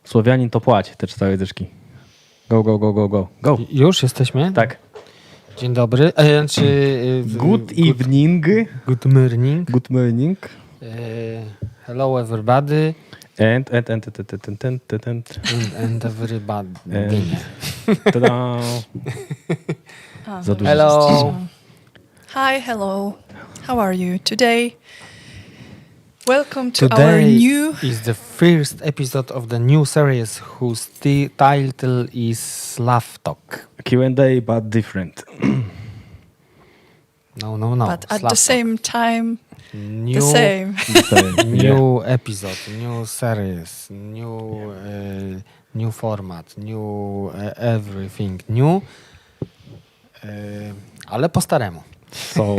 Słowianin to płać, te 4 dyszki. Go, go, go, go, go. Go. Już jesteśmy? Tak. Dzień dobry. Good evening. Good morning. Good morning. Hello everybody. And. And everybody. Tada. Za dużo. Hello. Hi, hello. How are you today? Welcome to our Today new... is the first episode of the new series whose title is SlavTalk. Q&A, but different. No. But at the same time, new, the same. new episode, new series, new format, new everything new. Ale po staremu. So,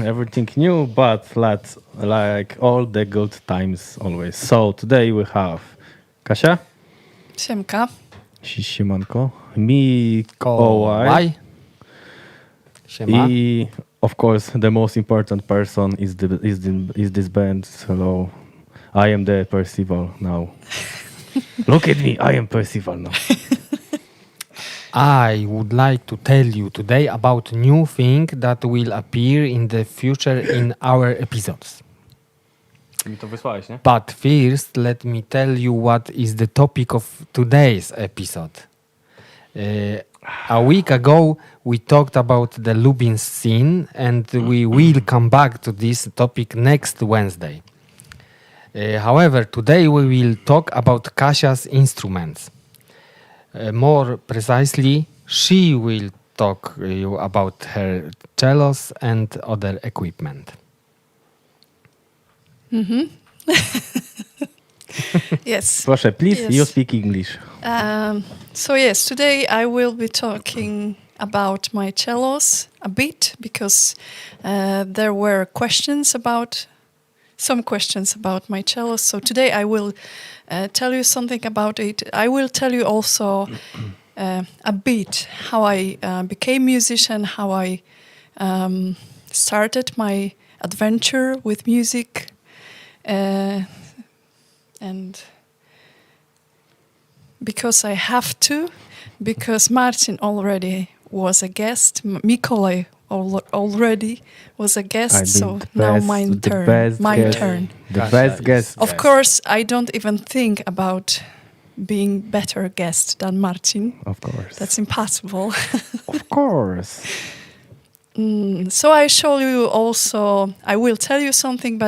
everything new, but like all the good times always. So, today we have Kasia. Siemka. Siemanko. Mikołaj. Kołaj. Siema. I of course, the most important person is this band. Hello, I am the Percival now. Look at me, I am Percival now. I would like to tell you today about new thing that will appear in the future in our episodes. Mi to wysłałeś, nie? But first, let me tell you what is the topic of today's episode. A week ago, we talked about the Lubin scene, and we will come back to this topic next Wednesday. However, today we will talk about Kasia's instruments. More precisely, she will talk you about her cellos and other equipment. Yes. Proszę, please, Yes. you speak English. So yes, today I will be talking about my cellos a bit because there were some questions about my cellos. So today I will tell you something about it. I will tell you also a bit how I became musician, how I started my adventure with music, and because I have to, because Marcin already was a guest, Mikołaj already was a guest, so now my turn. The best guest. Of course, I don't even think about being better guest than Marcin. Of course. That's impossible. Of course. So I will tell you something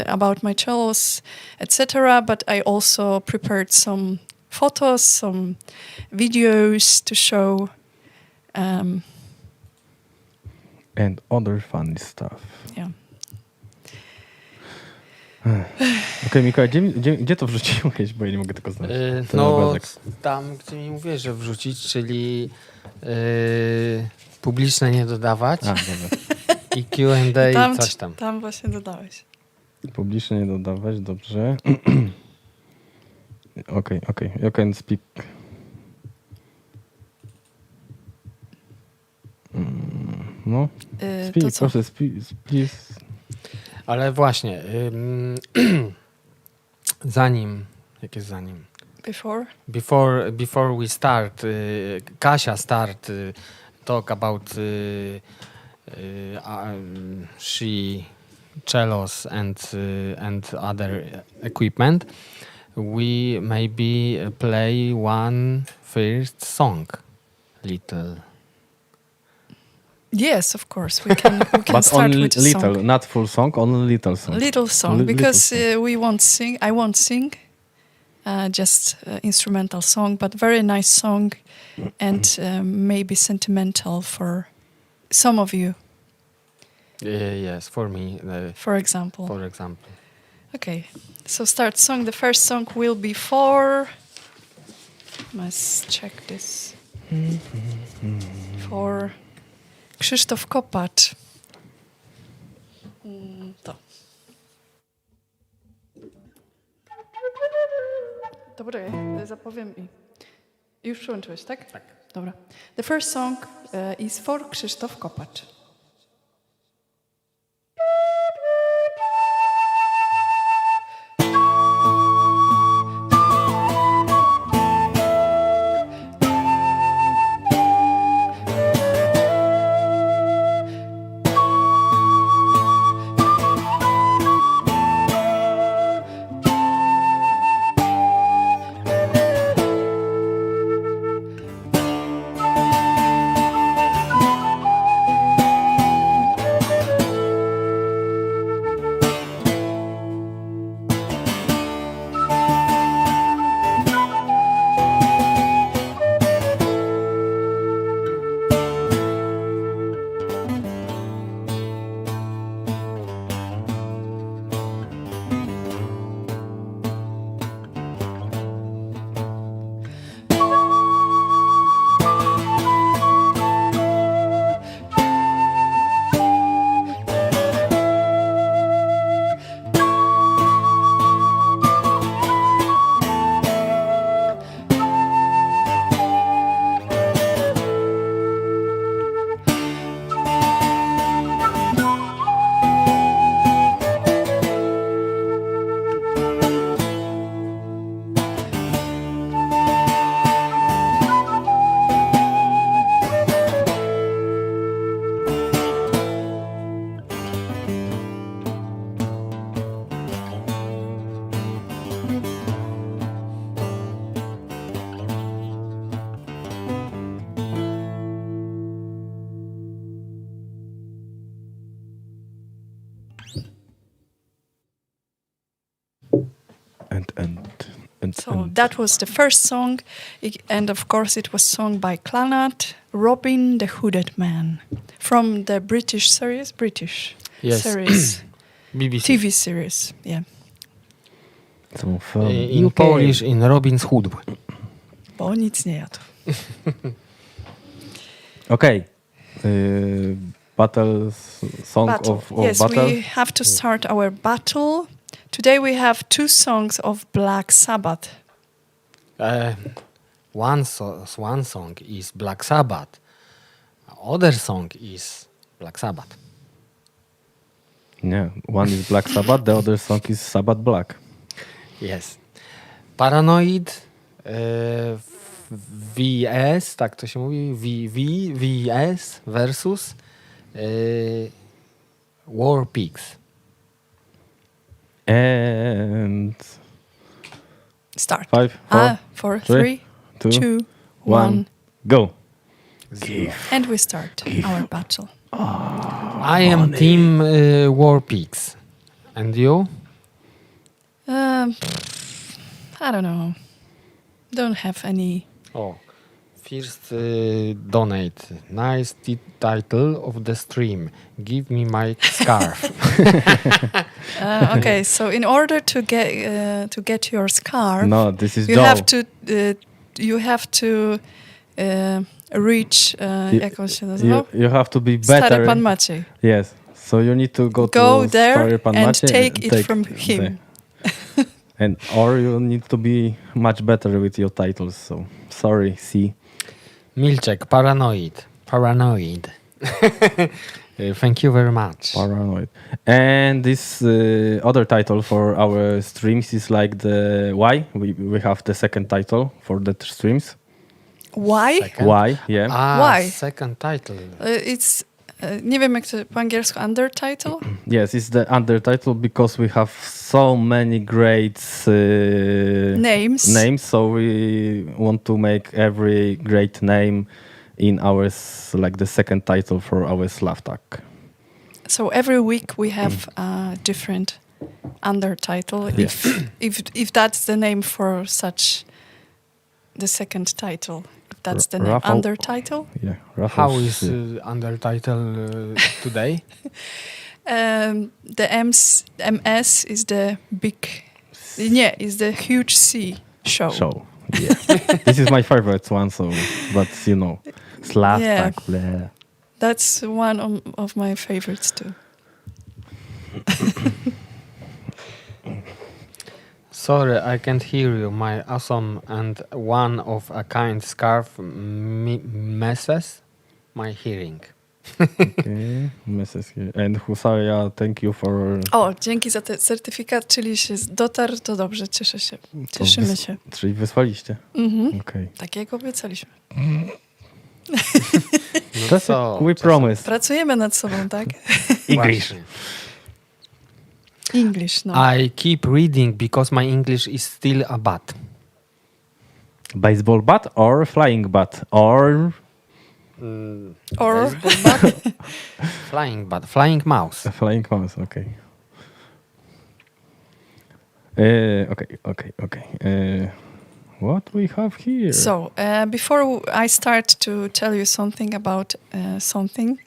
about my cellos, etc. But I also prepared some photos, some videos to show. And other funny stuff. Yeah. Okej, Mikołaj, gdzie to wrzuciłeś? Bo ja nie mogę tego znaleźć. Ten obrazek. Tam, gdzie mi mówię, że wrzucić, czyli publiczne nie dodawać A, dobra. i Q&A i coś tam. Tam właśnie dodałeś. Publicznie nie dodawać, dobrze. Okej. You can speak. No. Speak, To co? proszę, please. Ale właśnie, zanim... Before we start, Kasia start talk about she cellos and other equipment, we maybe play one first song, little. Yes, of course. We can But start only with a little, song. not full song, only little song. Little song, because little we won't sing. I won't sing. Just instrumental song, but very nice song, and maybe sentimental for some of you. Yes, for me. For example. For example. Okay, so start song. The first song will be for... Let's check this. For Krzysztof Kopacz. To. Dobra, zapowiem i... Już przyłączyłeś, tak? Tak. Dobra. The first song is for Krzysztof Kopacz. So that was the first song, and of course it was sung by CLANNAD, Robin the Hooded Man, from the British series, Yes. series, BBC. TV series, yeah. So from In UK. Polish, in Robin's Hood. Bo nic nie jadł. Okay. Battle song Battle. of Yes, battle. we have to start our battle. Today we have two songs of Black Sabbath. One song is Black Sabbath. Other song is Black Sabbath. Yeah, one is Black Sabbath, the other song is Sabbath Black. Yes. Paranoid VS, tak to się mówi, VS versus War Pigs. And Start. 5, 4, 4, 3, 3, 2, 2, 1, 1. go. And we start our battle. I am team War Pigs. And you? I don't know. Don't have any. Oh. First donate. Nice title of the stream. Give me my scarf. Okay, so in order to get your scarf, No, this is you Joe. have to reach. Jak on się nazywał? You have to be Stary better. Pan Maciej. Yes. So you need to go Go to there Stary Pan and Maciej take it from him. And or you need to be much better with your titles. So sorry, see. Milczek, Paranoid. Thank you very much. Paranoid. And this other title for our streams is like the why. We have the second title for the streams. Why? Second. Why? Yeah. Why? Second title. It's nie wiem jak to po angielsku undertitle. Yes, it's the undertitle because we have so many great Names. So we want to make every great name in our like the second title for our SlavTalk. So every week we have a different undertitle. Yeah. If that's the name for such the second title. If that's the name. Rafał. Undertitle. Yeah. How is undertitle today? The MS is the big. Yeah, is the huge C show. Yeah. This is my favorite one. So, but you know, SlavTalk. Yeah. That's one of my favorites too. Sorry, I can't hear you. My awesome and one of a kind scarf messes my hearing. Okay, Mrs. here. And Husaria, thank you for... O, dzięki za ten certyfikat, czyli się dotarł, to dobrze, cieszę się. Cieszymy się. Czyli wysłaliście? Mhm. Okay. Tak jak obiecaliśmy. That's co, we promise. Pracujemy nad sobą, tak? English. Właśnie. English, no. I keep reading because my English is still a bat. Baseball bat or flying bat or... Or Baseball bat? Flying bat. Flying mouse. A flying mouse, okay. Okay. What we have here? so, before I start to tell you something about something,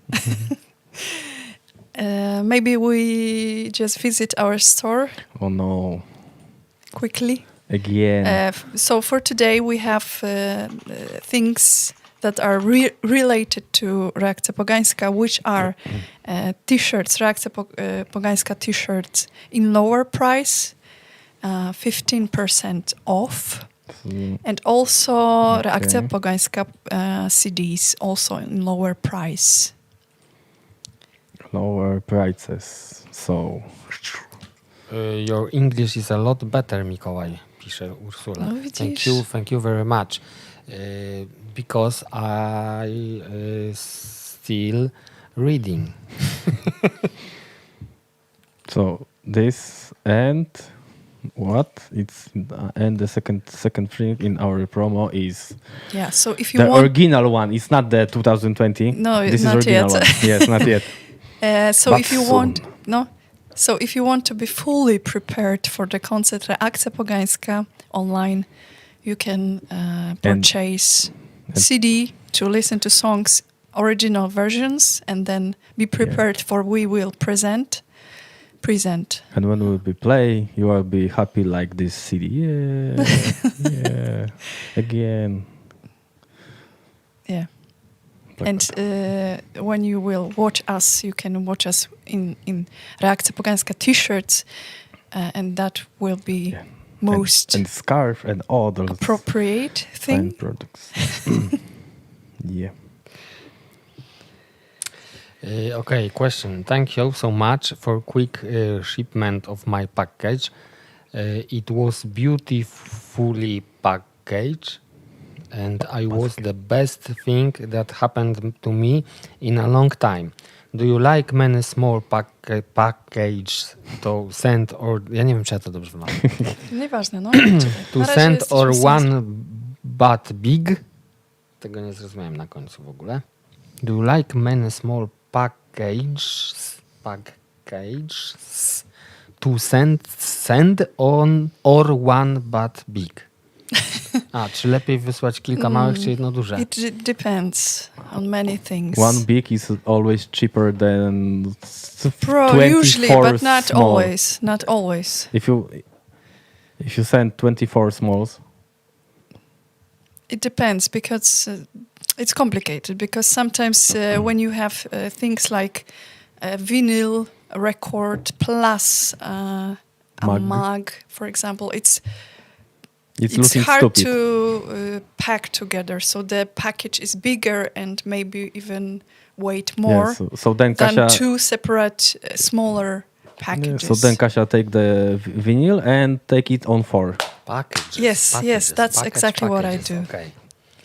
maybe we just visit our store Oh no. quickly. Again. So for today we have things that are related to Reakcja Pogańska, which are t-shirts, Reakcja Pogańska t-shirts in lower price, 15% off. And also Reakcja Pogańska CDs, also in lower price. Lower prices. So... Your English is a lot better, Mikołaj, pisze Ursula. No, widzisz. Thank you very much. Because I still reading. So this and what? It's and the second thing in our promo is Yeah, so if you the want... original one. It's not the 2020. No, this not is original yet. one. Yes, not yet. So But if you soon. want... No? So if you want to be fully prepared for the concert Reakcja Pogańska online, you can purchase CD to listen to songs, original versions, and then be prepared for we will present. And when we will be play, you will be happy like this CD. Yeah, yeah, again. Yeah. And when you will watch us, you can watch us in Reakcja Pogańska t-shirts, and that will be most and scarf and all those appropriate thing. fine products. Yeah. Okay, question. Thank you so much for quick shipment of my package. It was beautifully packaged, and I was the best thing that happened to me in a long time. Do you like many small packages to send or... Ja nie wiem, czy ja to dobrze wymawiam. Nieważne, no. To send or one but big? Tego nie zrozumiałem na końcu w ogóle. Do you like many small packages to send on or one but big? Czy lepiej wysłać kilka małych, czy jedno duże? It depends on many things. One big is always cheaper than 24 usually, but not small. always. Not always. If you send 24 smalls, It depends because it's complicated. Because sometimes when you have things like a vinyl record plus a mug, for example, it's looking hard stupid. to pack together. So the package is bigger and maybe even weight more so then than Kasia, two separate, smaller packages. so then Kasia take the vinyl and take it on 4. Packages. Yes, that's exactly what I do. Okay.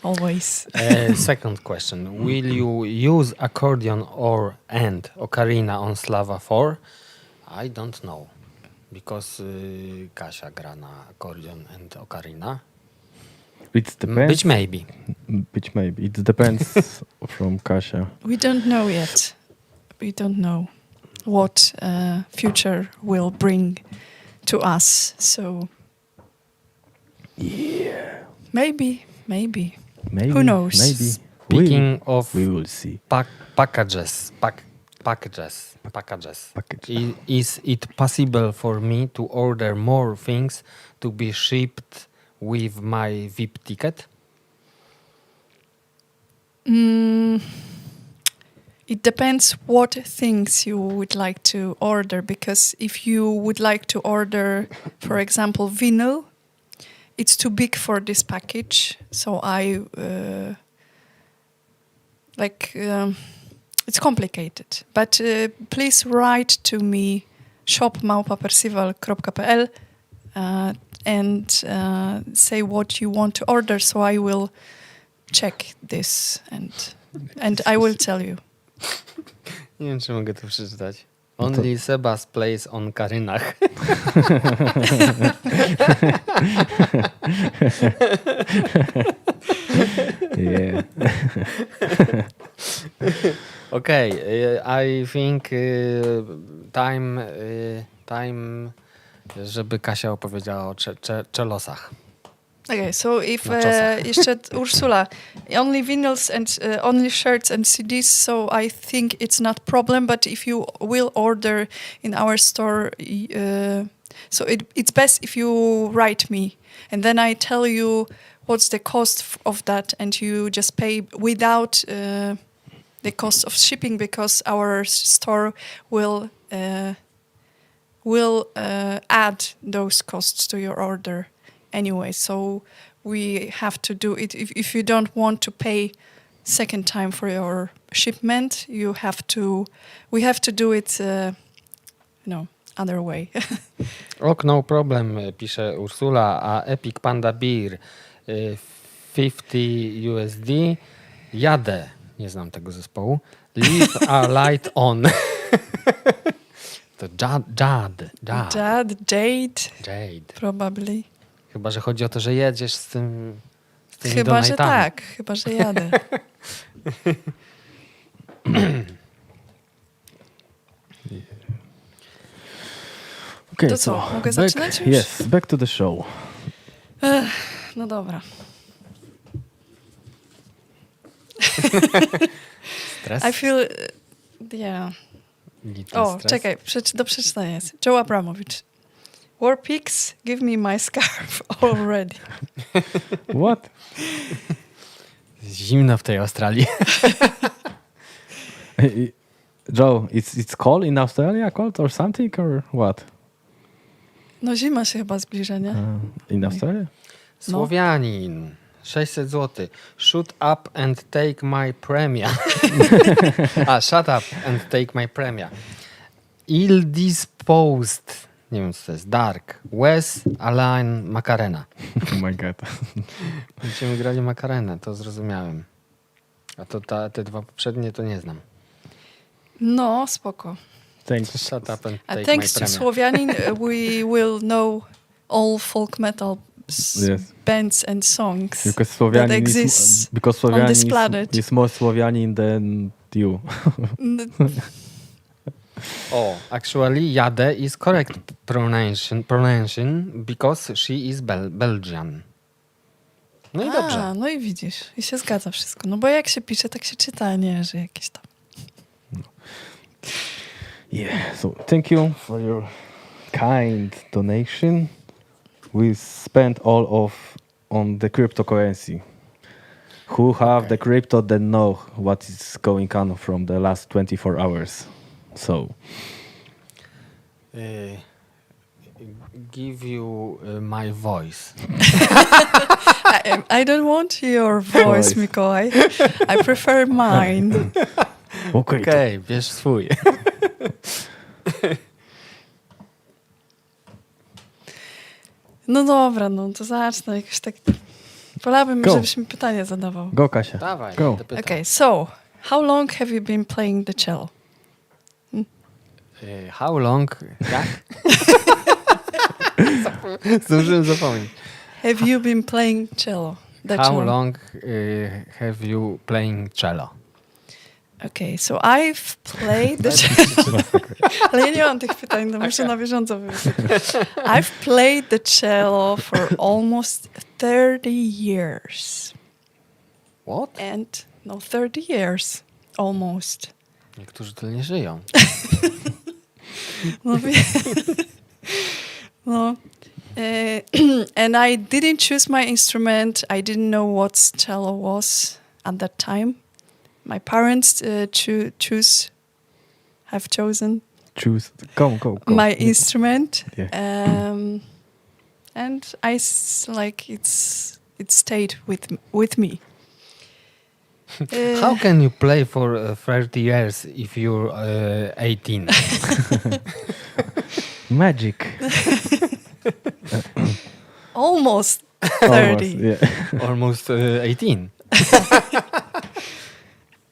Always. Second question. Will you use accordion or and ocarina on Slava 4? I don't know. Because Kasia gra na accordion and ocarina. It depends. Which maybe. It depends from Kasia. We don't know yet. We don't know what future will bring to us. So Yeah. maybe. Maybe. Who knows? Maybe. Speaking of we will see. packages. Is it possible for me to order more things to be shipped with my VIP ticket? It depends what things you would like to order, because if you would like to order, for example, vinyl, it's too big for this package. So it's complicated. But please write to me shop@percival.pl and say what you want to order, so I will check this and I will tell you. Nie wiem, czy mogę to przeczytać. Only Sebas plays on karynach. Yeah. Okay, I think time, żeby Kasia opowiedziała o czelosach. Okay, so if Na czasach. jeszcze Ursula, only vinyls and only shirts and CDs, so I think it's not problem. But if you will order in our store, so it's best if you write me, and then I tell you what's the cost of that, and you just pay without the cost of shipping, because our store will add those costs to your order anyway. So we have to do it. If you don't want to pay second time for your shipment, we have to do it other way. No problem, pisze Ursula, a Epic Panda Beer 50 USD. Jadę, nie znam tego zespołu. Leave a light on. To Jade. Jade. Probably. Chyba, że chodzi o to, że jedziesz z tymi Chyba, że donatami. tak. Chyba, że jadę. Okay, To co, mogę zaczynać już? Yes, back to the show. No dobra. Stres? I feel... Yeah. Little O, stres? czekaj, do przeczytania jest. Joe Abramowicz. War pigs, give me my scarf already. What? Zimno w tej Australii. Joe, it's cold in Australia, cold or something, or what? No zima się chyba zbliża, nie? In Australia? Słowianin. 600 zł. Shut up and take my premia. Shut up and take my premia. Ill disposed. Nie wiem, co to jest. Dark. Wes, Alain, Macarena. Oh my god. Będziemy grali Macarenę, to zrozumiałem. A to te dwa poprzednie to nie znam. No, spoko. Thanks. Shut up and take Thanks my to premia. Słowianin, we will know all folk metal Yes. bands and songs Because that Słowianin exists because on Słowianin this planet. is more Słowianin than you. Actually, Jade is correct pronunciation because she is Belgian. No i dobrze. No i widzisz, i się zgadza wszystko. No bo jak się pisze, tak się czyta, nie, że jakieś tam. Yeah. So thank you for your kind donation. We spent all of on the cryptocurrency. Who have the crypto then know what is going on from the last 24 hours. So Give you my voice. I don't want your voice, Mikołaj. I prefer mine. Okej, bierz swój. No dobra, no to zacznę jakoś tak. Wolałabym, Go. żebyś mi pytanie zadawał. go, Kasia. Dawaj, Go. te pytania. Okay, so how long have you been playing the cello? How long? Jak? Zdążyłem zapomnieć. Have you been playing cello? The How cello. long have you playing cello? Okay, so I've played the cello. Ale ja nie mam tych pytań, to muszę na bieżąco wymyślić. I've played the cello for almost 30 years. What? And no, 30 years. Almost. Niektórzy tyle nie żyją. No, no. And I didn't choose my instrument. I didn't know what cello was at that time. My parents have chosen Choose. Go. my instrument. Yeah. And it stayed with me. How can you play for 30 years if you're 18? Magic. Almost 30. Almost, yeah. Almost 18.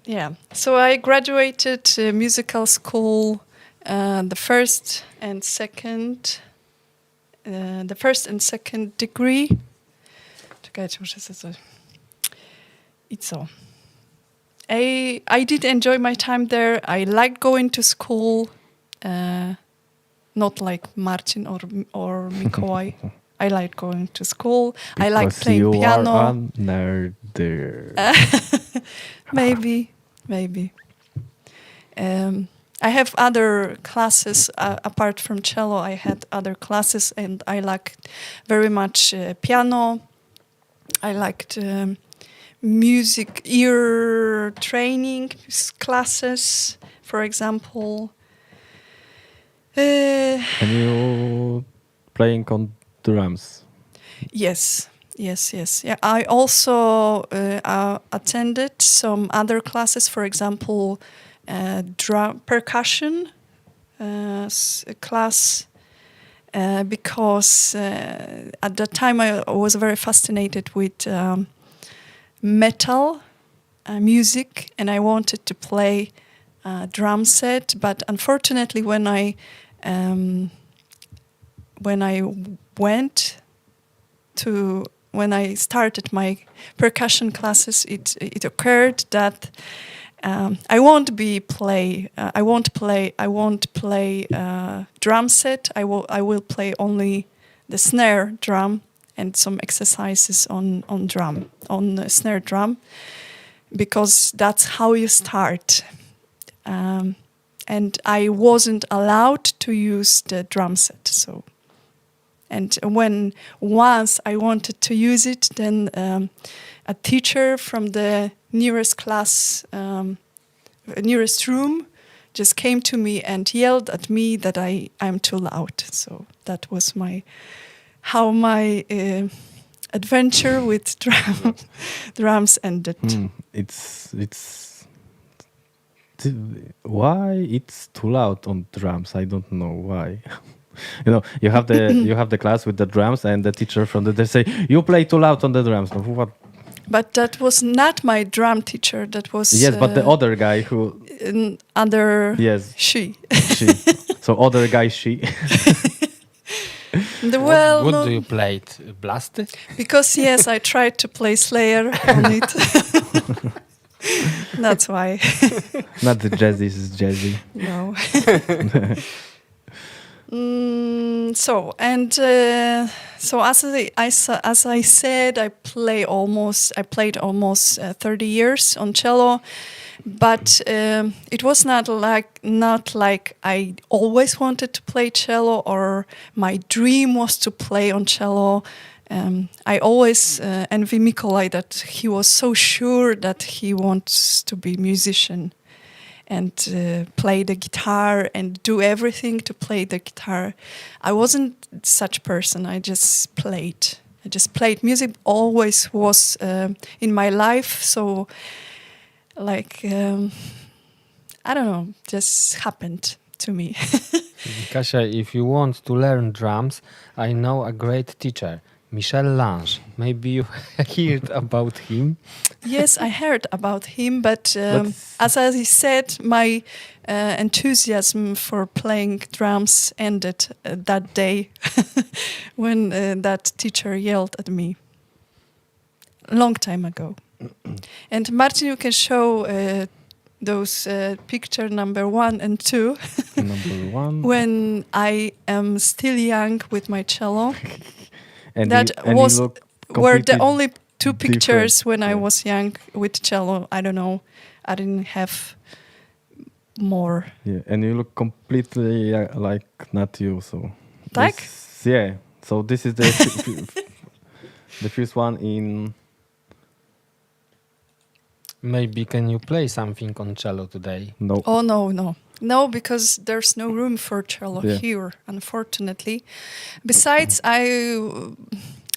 Yeah. So I graduated musical school, the first and second degree. Czekajcie, muszę sobie coś. I co? I did enjoy my time there. I liked going to school, not like Marcin or Mikołaj. I liked going to school. I liked playing you piano. Are a nerd. Maybe. I have other classes apart from cello. I had other classes, and I liked very much piano. I liked music ear training classes, for example. And you playing on drums. Yes. Yeah, I also attended some other classes, for example, percussion class, because at that time I was very fascinated with metal music, and I wanted to play a drum set. But unfortunately, when I when I started my percussion classes, it occurred that I won't play drum set. I will play only the snare drum and some exercises on the snare drum, because that's how you start. And I wasn't allowed to use the drum set. So, and when once I wanted to use it, then a teacher from the nearest class, nearest room, just came to me and yelled at me that I'm too loud. So that was my adventure with drums ended. Why it's too loud on drums? I don't know why. You have the class with the drums, and the teacher from they say you play too loud on the drums. What? But that was not my drum teacher. That was but the other guy who she. So other guy she. What do you play? Blasty? Because yes, I tried to play Slayer on it. That's why. Not the jazzy, is jazzy. No. So as I said, I played almost 30 years on cello, but it was not like I always wanted to play cello or my dream was to play on cello. I always envy Mikołaj that he was so sure that he wants to be a musician and play the guitar and do everything to play the guitar. I wasn't such person. I just played. Music always was in my life. So, like, I don't know, just happened to me. Kasia, if you want to learn drums, I know a great teacher. Michel Lange. Maybe you heard about him? Yes, I heard about him, but as I said, my enthusiasm for playing drums ended that day when that teacher yelled at me. A long time ago. And Marcin, you can show those picture number 1 and 2. Number 1. When I am still young with my cello. And were the only 2 pictures different. when I was young with cello. I don't know. I didn't have more. Yeah, and you look completely like not you. So. Like? Yeah. So this is the the first one in. Maybe can you play something on cello today? No. Oh no, because there's no room for cello here, unfortunately. Besides, I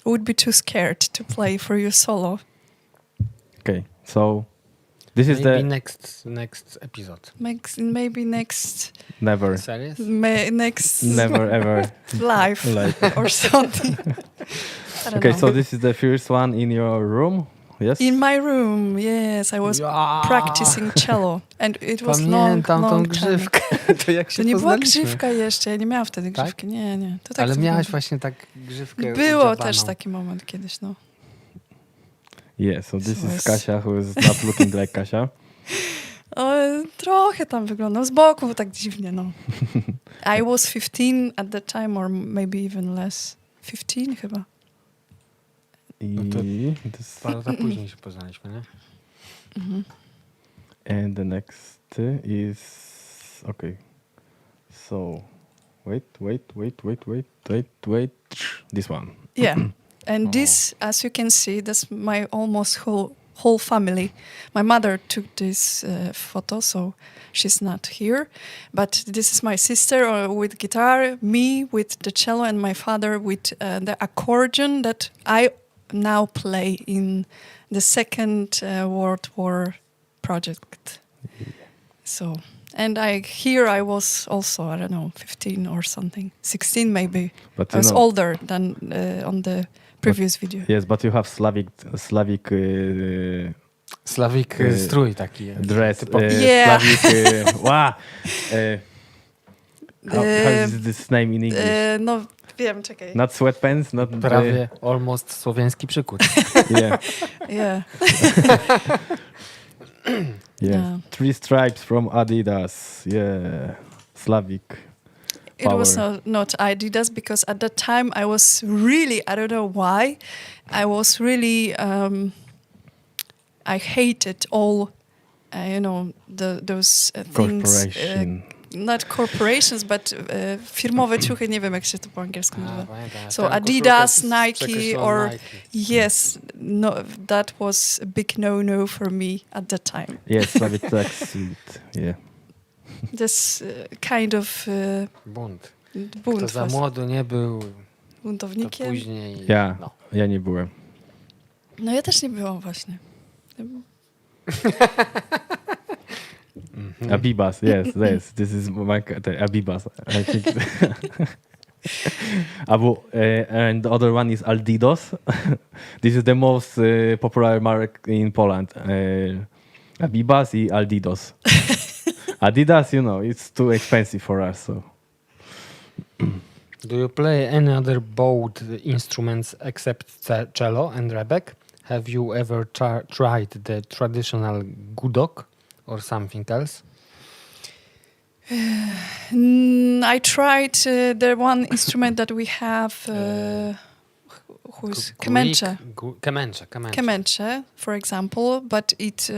would be too scared to play for you solo. Okay, so this is maybe next episode. Maybe next. Never. Serious? Next. Never ever. Live or something. I don't know. So this is the first one in your room. Yes? In my room, yes. I was practicing cello. And it was Pamiętam tą long grzywkę. To jak się to nie była poznaliśmy. grzywka jeszcze. Ja nie miałam wtedy grzywki. Nie. To tak ale to miałaś wygląda. właśnie tak grzywkę Było udziabaną. też taki moment kiedyś, no. Yeah, so this is Kasia, who is not looking like Kasia. Trochę tam wyglądał. Z boku tak dziwnie, no. I was 15 at the time, or maybe even less. 15 chyba. No to parę lat później się poznaliśmy, nie? Mhm. And the next is... Okay. So, wait. This one. Yeah. And this, as you can see, that's my almost whole family. My mother took this photo, so she's not here. But this is my sister with guitar, me with the cello, and my father with the accordion that I now play in the Second World War project. So, and I was also, I don't know, 15 or something, 16 maybe. But I was older than on the previous video. Yes, but you have Slavic Slavik strój taki. dress. Yeah. Slavic. How is this name in English? No, wiem, czekaj. Not sweatpants, not Prawie almost słowiański przykład. Yeah. Yeah. Yeah. 3 stripes from Adidas. Yeah. Slavic. It Power. was not Adidas because at that time I was really, I don't know why, I was really, I hated all, those things. Corporation. Not corporations, but firmowe ciuchy, nie wiem jak się to po angielsku nazywa. Pamiętam. So Ten Adidas, koszulka z Nike, przekreśloną or Nike. yes, no, that was a big no for me at that time. Yes, Slavic tracksuit. Yeah. This kind of Bunt. Kto bunt za was młodu nie był, to buntownikiem. później... Ja. No. Ja nie byłem. No ja też nie byłam właśnie. Abibas, yes. This is my Abibas. I think. And the other one is Aldidos. This is the most popular mark in Poland. Abibas and Aldidos. Adidas, it's too expensive for us. So. Do you play any other bowed instruments except cello and rebek? Have you ever tried the traditional gudok or something else? I tried the one instrument that we have, who's Kemenche. Kemenche, for example, but it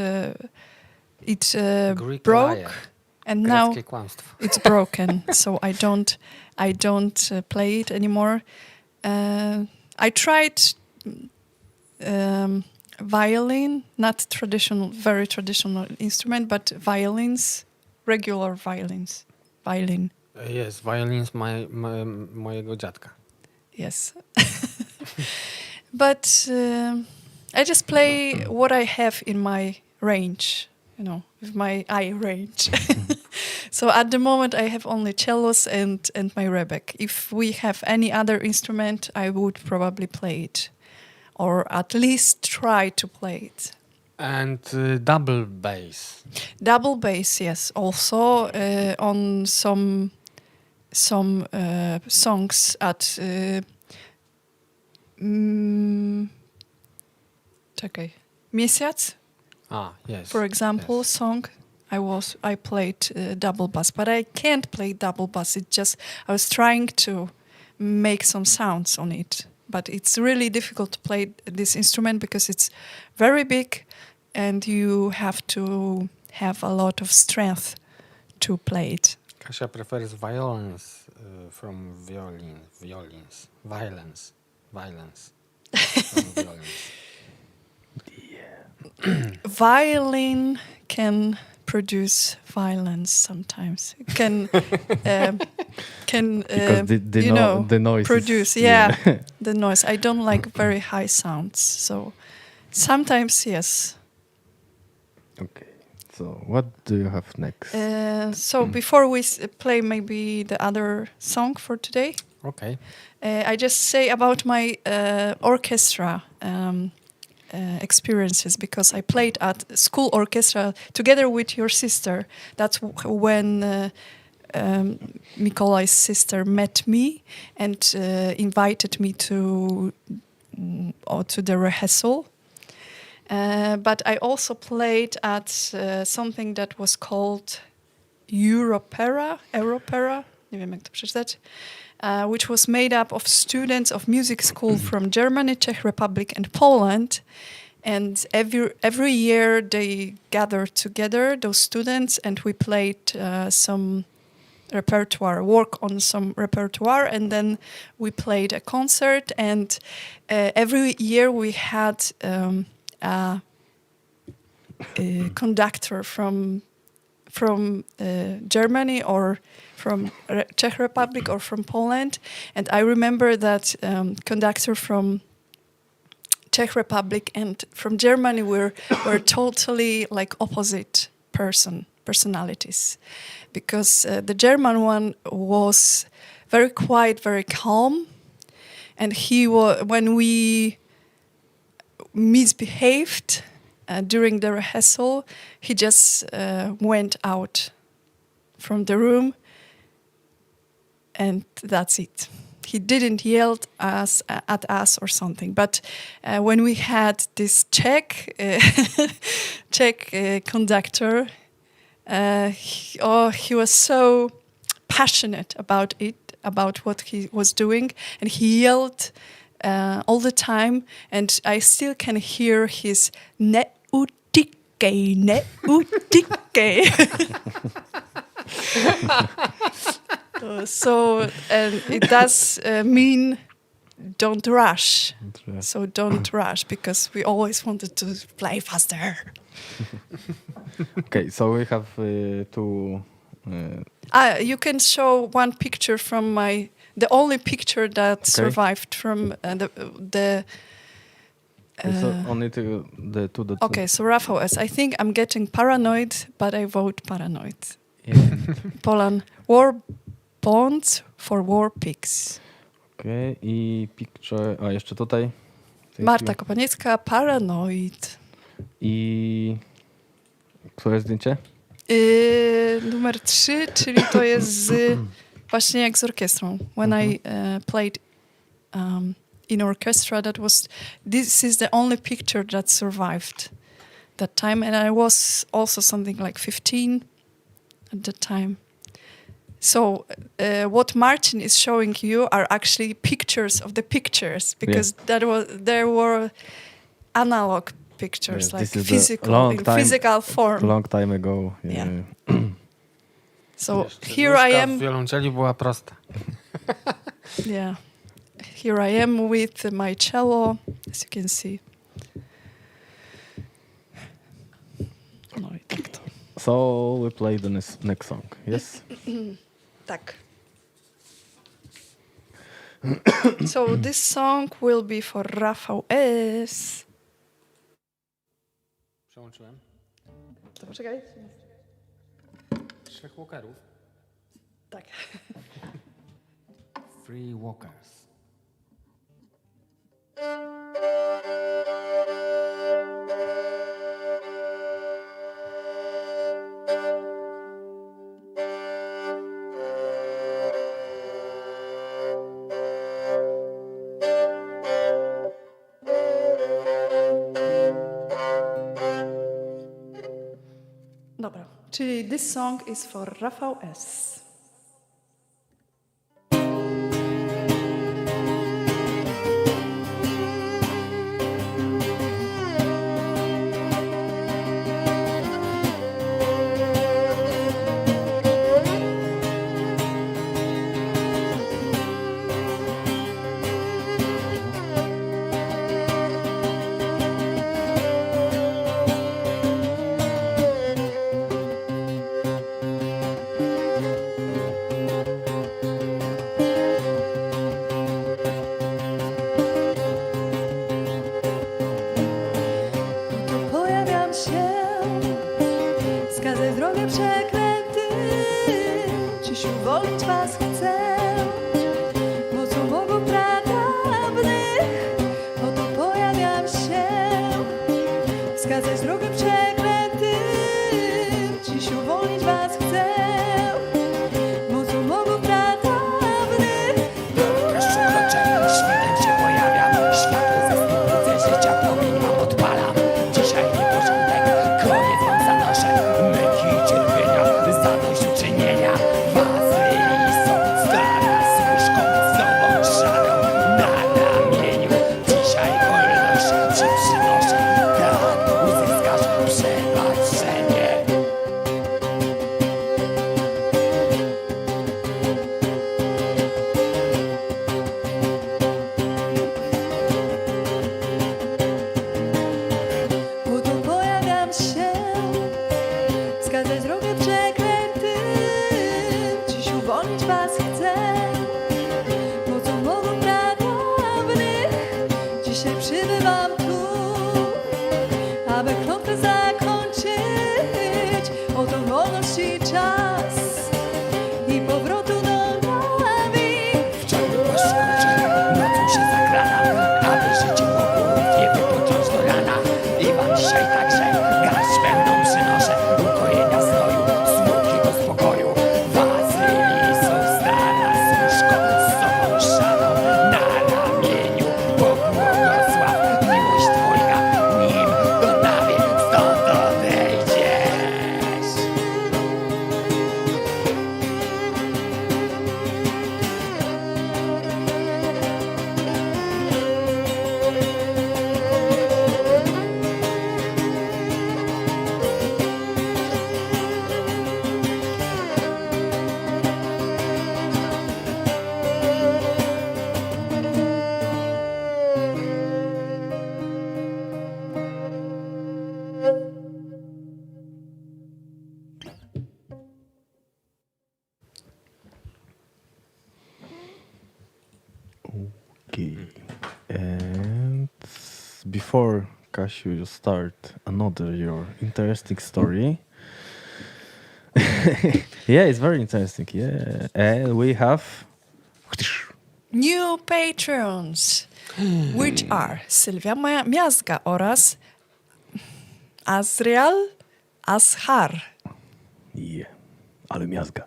Greek broke, liar. and now Greckie kłamstwo. it's broken. So I don't play it anymore. I tried violin, not very traditional instrument, but violins, regular violins. Violin. Yes, violins mojego dziadka. Yes. But I just play what I have in my range, with my eye range. So at the moment I have only cellos and my rebek. If we have any other instrument, I would probably play it, or at least try to play it. And double bass. Double bass, yes. Also on some songs at Miesiąc, Yes. for example, yes. song. I played double bass, but I can't play double bass. I was trying to make some sounds on it, but it's really difficult to play this instrument because it's very big, and you have to have a lot of strength to play it. Kasia prefers violins from violins. Violence from violins. Violin can produce violence sometimes. Can Because the noise produce the noise. I don't like very high sounds, so sometimes yes. Okay. So what do you have next? So before we play maybe the other song for today, Okay. I just say about my orchestra experiences, because I played at school orchestra together with your sister. That's when Mikołaj's sister met me and invited me to the rehearsal. But I also played at something that was called Europera, nie wiem jak to przeczytać, which was made up of students of music school from Germany, Czech Republic and Poland. And every year they gathered together, those students, and we played some repertoire, work on some repertoire, and then we played a concert. And every year we had a conductor from Germany or from Czech Republic or from Poland. And I remember that conductor from Czech Republic and from Germany were totally like opposite personalities, because the German one was very quiet, very calm, and when we misbehaved during the rehearsal, he just went out from the room, and that's it. he didn't yell at us or something. But when we had this Czech conductor, he was so passionate about it, about what he was doing, and he yelled all the time. And I still can hear his ne utike, ne utike. And it does mean don't rush. So don't rush, because we always wanted to play faster. Okay, so we have two. You can show one picture from the only picture that survived from the. So only the two. Okay, so Rafał S. I think I'm getting paranoid, but I vote paranoid. Yeah. Poland war bonds for war pigs. Okay, i picture. A jeszcze tutaj. Marta Kopaniecka, paranoid. I które zdjęcie? Numer 3, czyli to jest właśnie jak z orkiestrą. When I played in orchestra, this is the only picture that survived that time, and I was also something like 15 at the time. So what Marcin is showing you are actually pictures of the pictures, because there were analog pictures, like physical form. Long time ago. Yeah. So here I am. W wiolonczeli była prosta. Yeah. Here I am with my cello, as you can see. No i tak to. So we play the next song. Yes. Tak. So this song will be for Rafał S. Przełączyłem. To poczekaj. Trzech walkerów. Tak. Free walkers. Dobra, czyli this song is for Rafał S. Dzisiaj przybywam tu, aby klątwę zakończyć. before Kasiu, you start another your interesting story. Yeah, it's very interesting. Yeah, and we have New patrons, which are Sylwia Miazga oraz Azriel Ashar. yeah, ale miazga.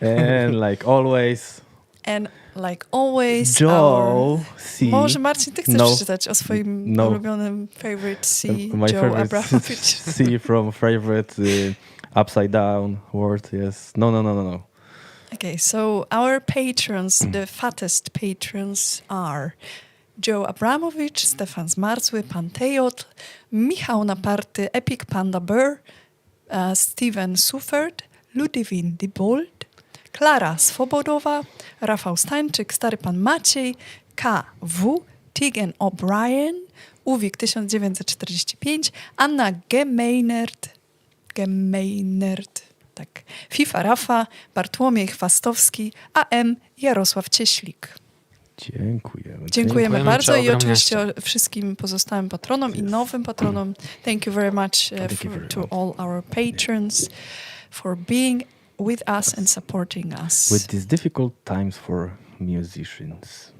And like always, And like always, Joe C. Może Marcin, ty chcesz przeczytać o swoim ulubionym favorite C, My Joe favorite Abramowicz. C from favorite upside down word. Yes. No. Okay, so our patrons, the fattest patrons are Joe Abramowicz, Stefan Zmarzły, Pan Tejotl, Michał Naparty, Epic Panda Burr, Steven Sufford, Ludwin Diebold, Klara Swobodowa, Rafał Stańczyk, Stary Pan Maciej, KW, Tigen O'Brien, Uwik 1945, Anna Gemeinert, tak, FIFA Rafa, Bartłomiej Chwastowski, AM Jarosław Cieślik. Dziękujemy. Dziękujemy bardzo Cię i ogromnie. oczywiście wszystkim pozostałym patronom i nowym patronom. Thank you very much to all our patrons for being with us and supporting us. With these difficult times for musicians.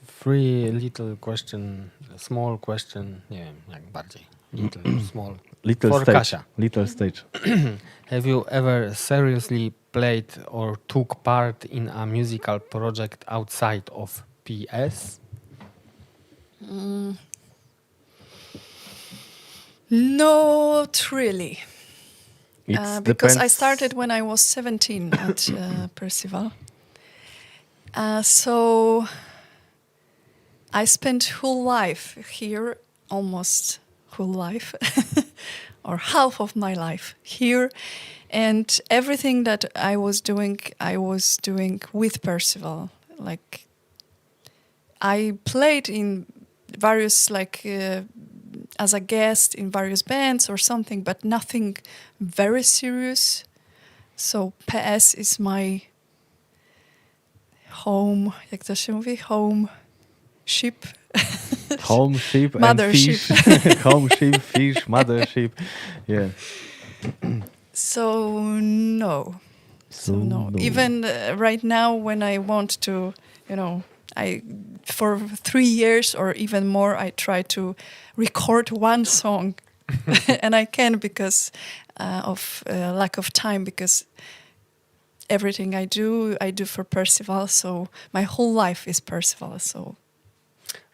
Free little question, small question, nie wiem jak bardziej. Little, small. Little For stage. Kasia. Little stage. Have you ever seriously played or took part in a musical project outside of PS? Not really. It Because I depends. started when I was 17 at Percival. So I spent whole life here, almost whole life, or half of my life here. And everything that I was doing with Percival. Like, I played in various, as a guest in various bands or something, but nothing very serious. So PS is my home, jak to się mówi? Home ship. Home ship and Mothership. fish. Home ship, fish, mothership. Yeah. So no. No. Even right now when I want to, for 3 years or even more, I try to record one song. And I can because of lack of time, because everything I do for Percival. So my whole life is Percival. So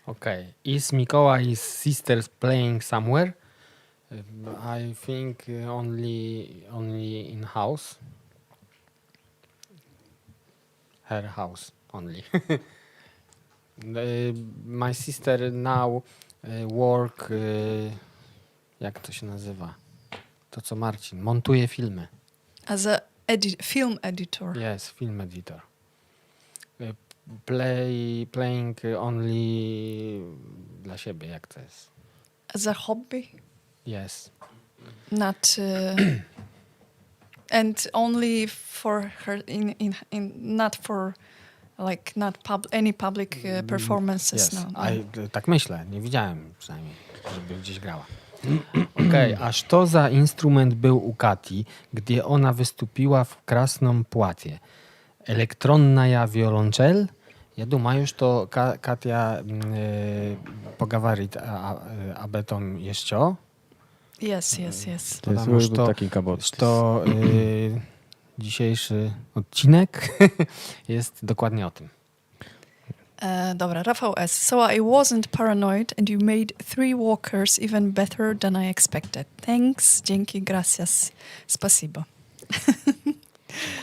Okay. Is Mikołaj's sisters playing somewhere? I think only in house. Her house only. My sister now work, jak to się nazywa? To co Marcin, montuje filmy. as a film editor. Yes, film editor. Playing only dla siebie, jak to jest? As a hobby. Yes. Not and only for her in not for any public performances. Yes. No. Tak myślę, nie widziałem przynajmniej, żeby gdzieś grała. Okej, a co za instrument był u Kati, gdy ona wystąpiła w Krasnom Płacie? Elektronная violoncel? Я думаю, что Катя поговорит об этом еще. Yes. Yes, Потому we were talking about что dzisiejszy odcinek jest dokładnie o tym. Dobra, Rafał S. So I wasn't paranoid and you made 3 walkers even better than I expected. Thanks, dzięki, gracias, spasibo.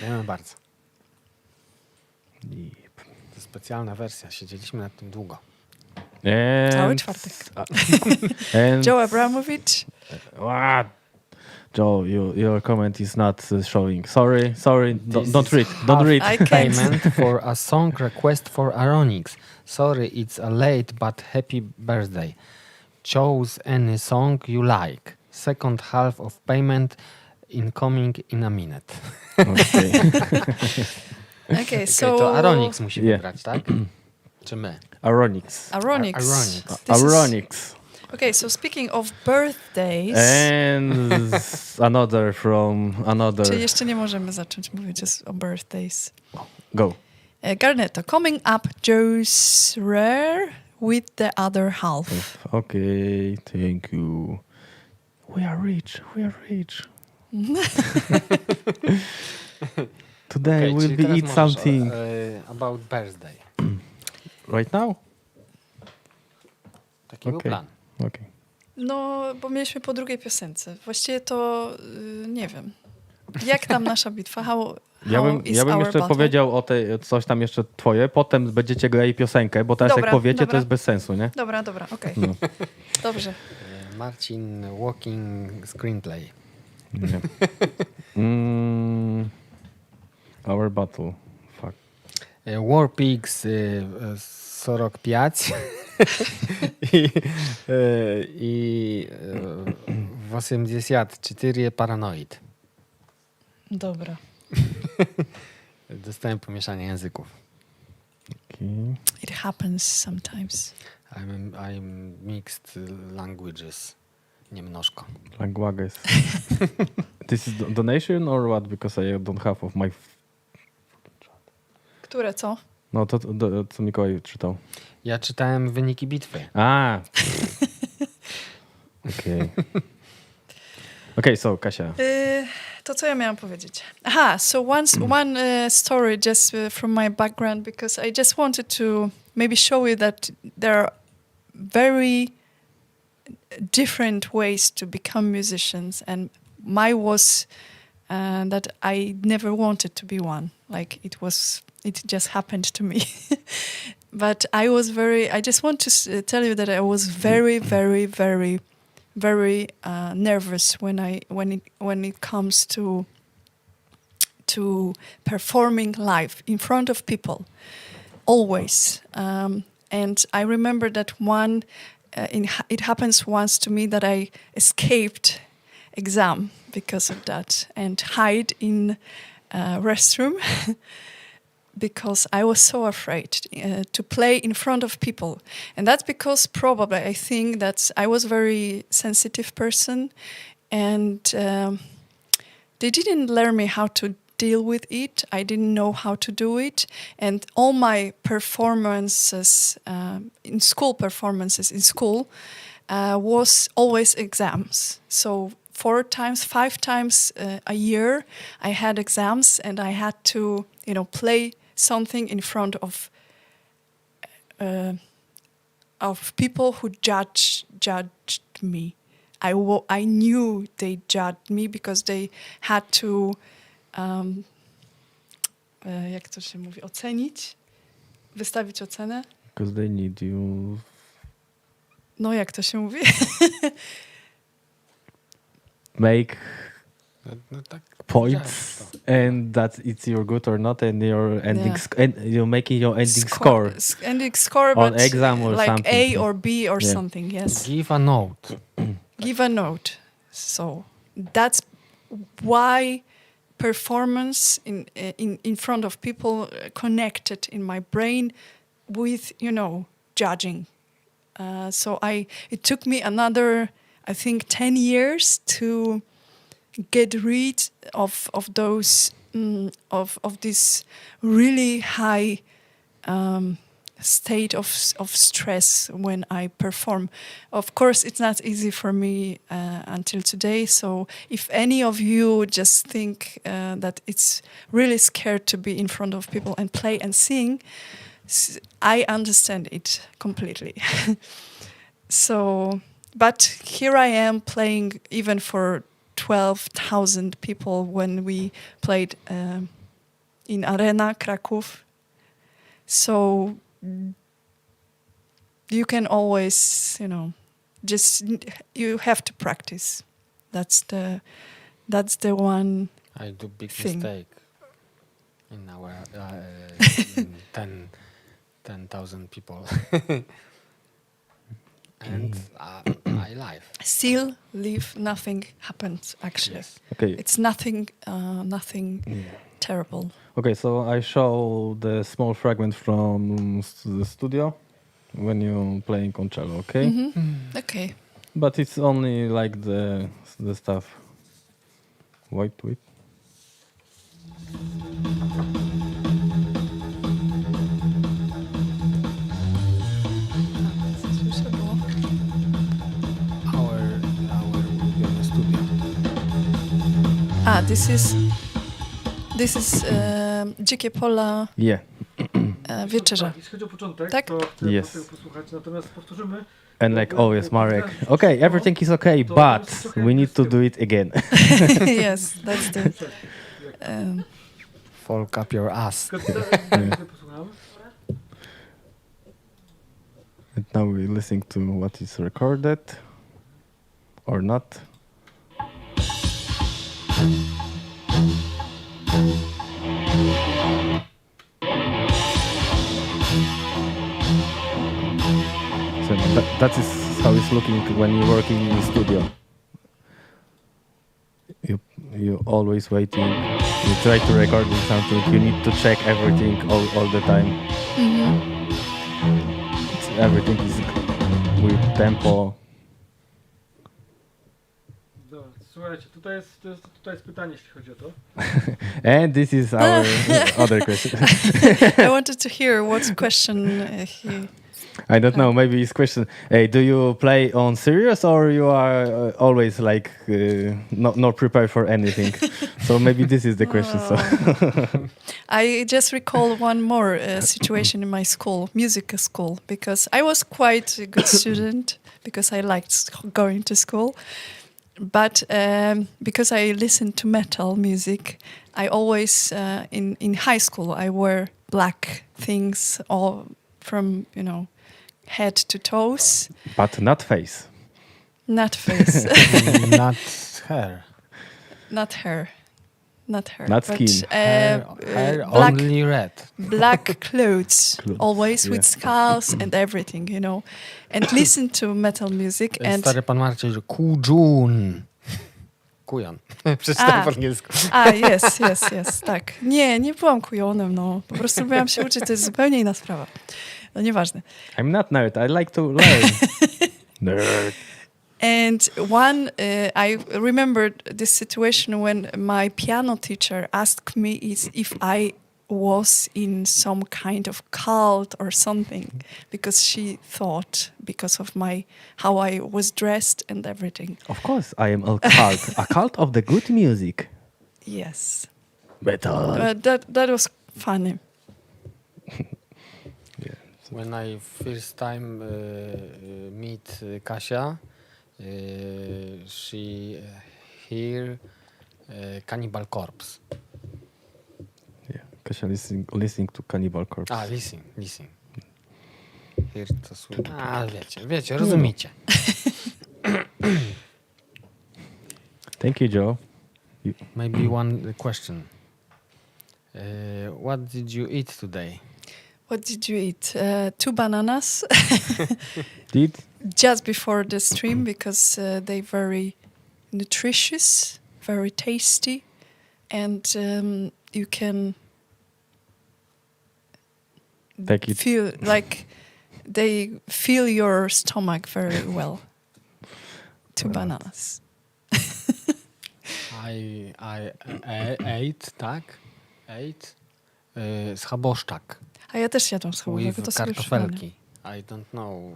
Dziękujemy bardzo. To specjalna wersja, siedzieliśmy nad tym długo. Cały czwartek. And Joe Abramowicz. What? Joe, your comment is not showing. Sorry. Don't read. Don't read. I can't. Payment for a song request for Aronix. Sorry, it's a late but happy birthday. Choose any song you like. Second half of payment incoming in a minute. Okay. Okay, so To Aronix musi Yeah. wybrać, tak? czy my? Aronix. Aronix. Aronix. This is- Aronix. Okay, so speaking of birthdays... And another from another. Czy jeszcze nie możemy zacząć mówić o birthdays? Go. Garnetto, coming up Joe's rare with the other half. Okay, thank you. We are rich. Today Okej, czyli we'll be teraz eat możesz, something. About birthday. Right now? Taki był Okej. plan. Okay. No, bo mieliśmy po drugiej piosence. Właściwie to nie wiem. Jak tam nasza bitwa? How Ja bym is jeszcze our battle? powiedział o tej, coś tam jeszcze twoje, potem będziecie grali piosenkę, bo teraz Dobra, jak powiecie, dobra. to jest bez sensu, nie? Dobra, okej. No. Dobrze. Marcin walking screenplay. Nie. Our battle. Fuck. War Pigs 45 i 84 Paranoid. Dobra. Dostałem pomieszanie języków. Okay. It happens sometimes. I'm mixed languages. Nie mnożko. Languages. This is donation or what? Because I don't have of my... Które co? No to co Mikołaj czytał. Ja czytałem wyniki bitwy. A. Okej. Okay, so Kasia. To co ja miałam powiedzieć? Aha, so one story just from my background, because I just wanted to maybe show you that there are very different ways to become musicians, and my was that I never wanted to be one. Like it just happened to me. But I just want to tell you that I was very, very, very, very nervous when it comes to performing live in front of people, always. And I remember that it happens once to me that I escaped exam because of that and hide in restroom because I was so afraid to play in front of people. And that's because probably I think that I was a very sensitive person, and they didn't learn me how to deal with it. I didn't know how to do it. And all my performances, in school was always exams. So 4 times, 5 times a year I had exams, and I had to, play something in front of people who judged me. I knew they judged me because they had to jak to się mówi, ocenić, wystawić ocenę. Because they need you. No jak to się mówi? Make No tak. points and that it's you're good or not, and your ending and you're making your ending score Ending score, on but exam or like something. A or B or something. Yes. Give a note. Give a note. So that's why performance in front of people connected in my brain with judging. So it took me another, I think, 10 years to get rid of those of this really high state of stress when I perform. Of course, it's not easy for me until today. So if any of you just think that it's really scared to be in front of people and play and sing, I understand it completely. So, but here I am playing even for 12,000 people when we played in Arena Kraków. So you can always, you have to practice. That's the one. I do big thing. mistake in our 10,000 people. And I live. Still live, nothing happened actually. Yes. Okay. It's nothing terrible. Okay, so I show the small fragment from the studio when you're playing on cello, okay? Okay. But it's only like the stuff. Wait. Our ulubione studio. This is Dzikie Pola Yeah. Wieczerza. Jeśli chodzi o początek, Tak? to chcę Yes. tego posłuchać, natomiast powtórzymy. And like always, Marek. Okay, everything is okay, but we need to do it again. Yes, that's the... Folk up your ass. Posłuchamy. And now we're listening to what is recorded or not. So that is how it's looking when you're working in the studio. You always waiting. You try to record something. You need to check everything all the time. Everything is with tempo. Dobra, słuchajcie, tutaj jest pytanie, jeśli chodzi o to. And this is our other question. I wanted to hear what question he... I don't know. Maybe it's question. Hey, do you play on serious or you are always like not prepared for anything? So maybe this is the question. So I just recall one more situation in my school, music school, because I was quite a good student because I liked going to school. But because I listened to metal music, I always, in high school, I wore black things all from, head to toes. but not face. Not face. Not hair. Not hair. Not hair. Not but, skin. Hair black, only red. black clothes, Clothes, always yeah. with skulls and everything, and listen to metal music. And Stary pan Marcin, że kujun. Kujon. Przeczytam po angielsku. Yes, tak. Nie byłam kujonem, po prostu lubiłam się uczyć, to jest zupełnie inna sprawa. No nieważne. I'm not nerd. I like to learn. Nerd. And I remembered this situation when my piano teacher asked me if I was in some kind of cult or something, because she thought because of how I was dressed and everything. Of course, I am a cult. A cult of the good music. Yes. Metal. That was funny. When I first time meet Kasia, she hear Cannibal Corpse. Yeah, Kasia listening to Cannibal Corpse. Listen. Hear to słowo. Wiecie, rozumiecie. Thank you, Joe. Maybe one question. What did you eat today? What did you eat? 2 bananas. Did? Just before the stream, because they're very nutritious, very tasty, and you can Take it. feel like they fill your stomach very well. 2 bananas. I ate schaboszczak A ja też jadłam schabowego, to with sobie kartofelki. I don't know.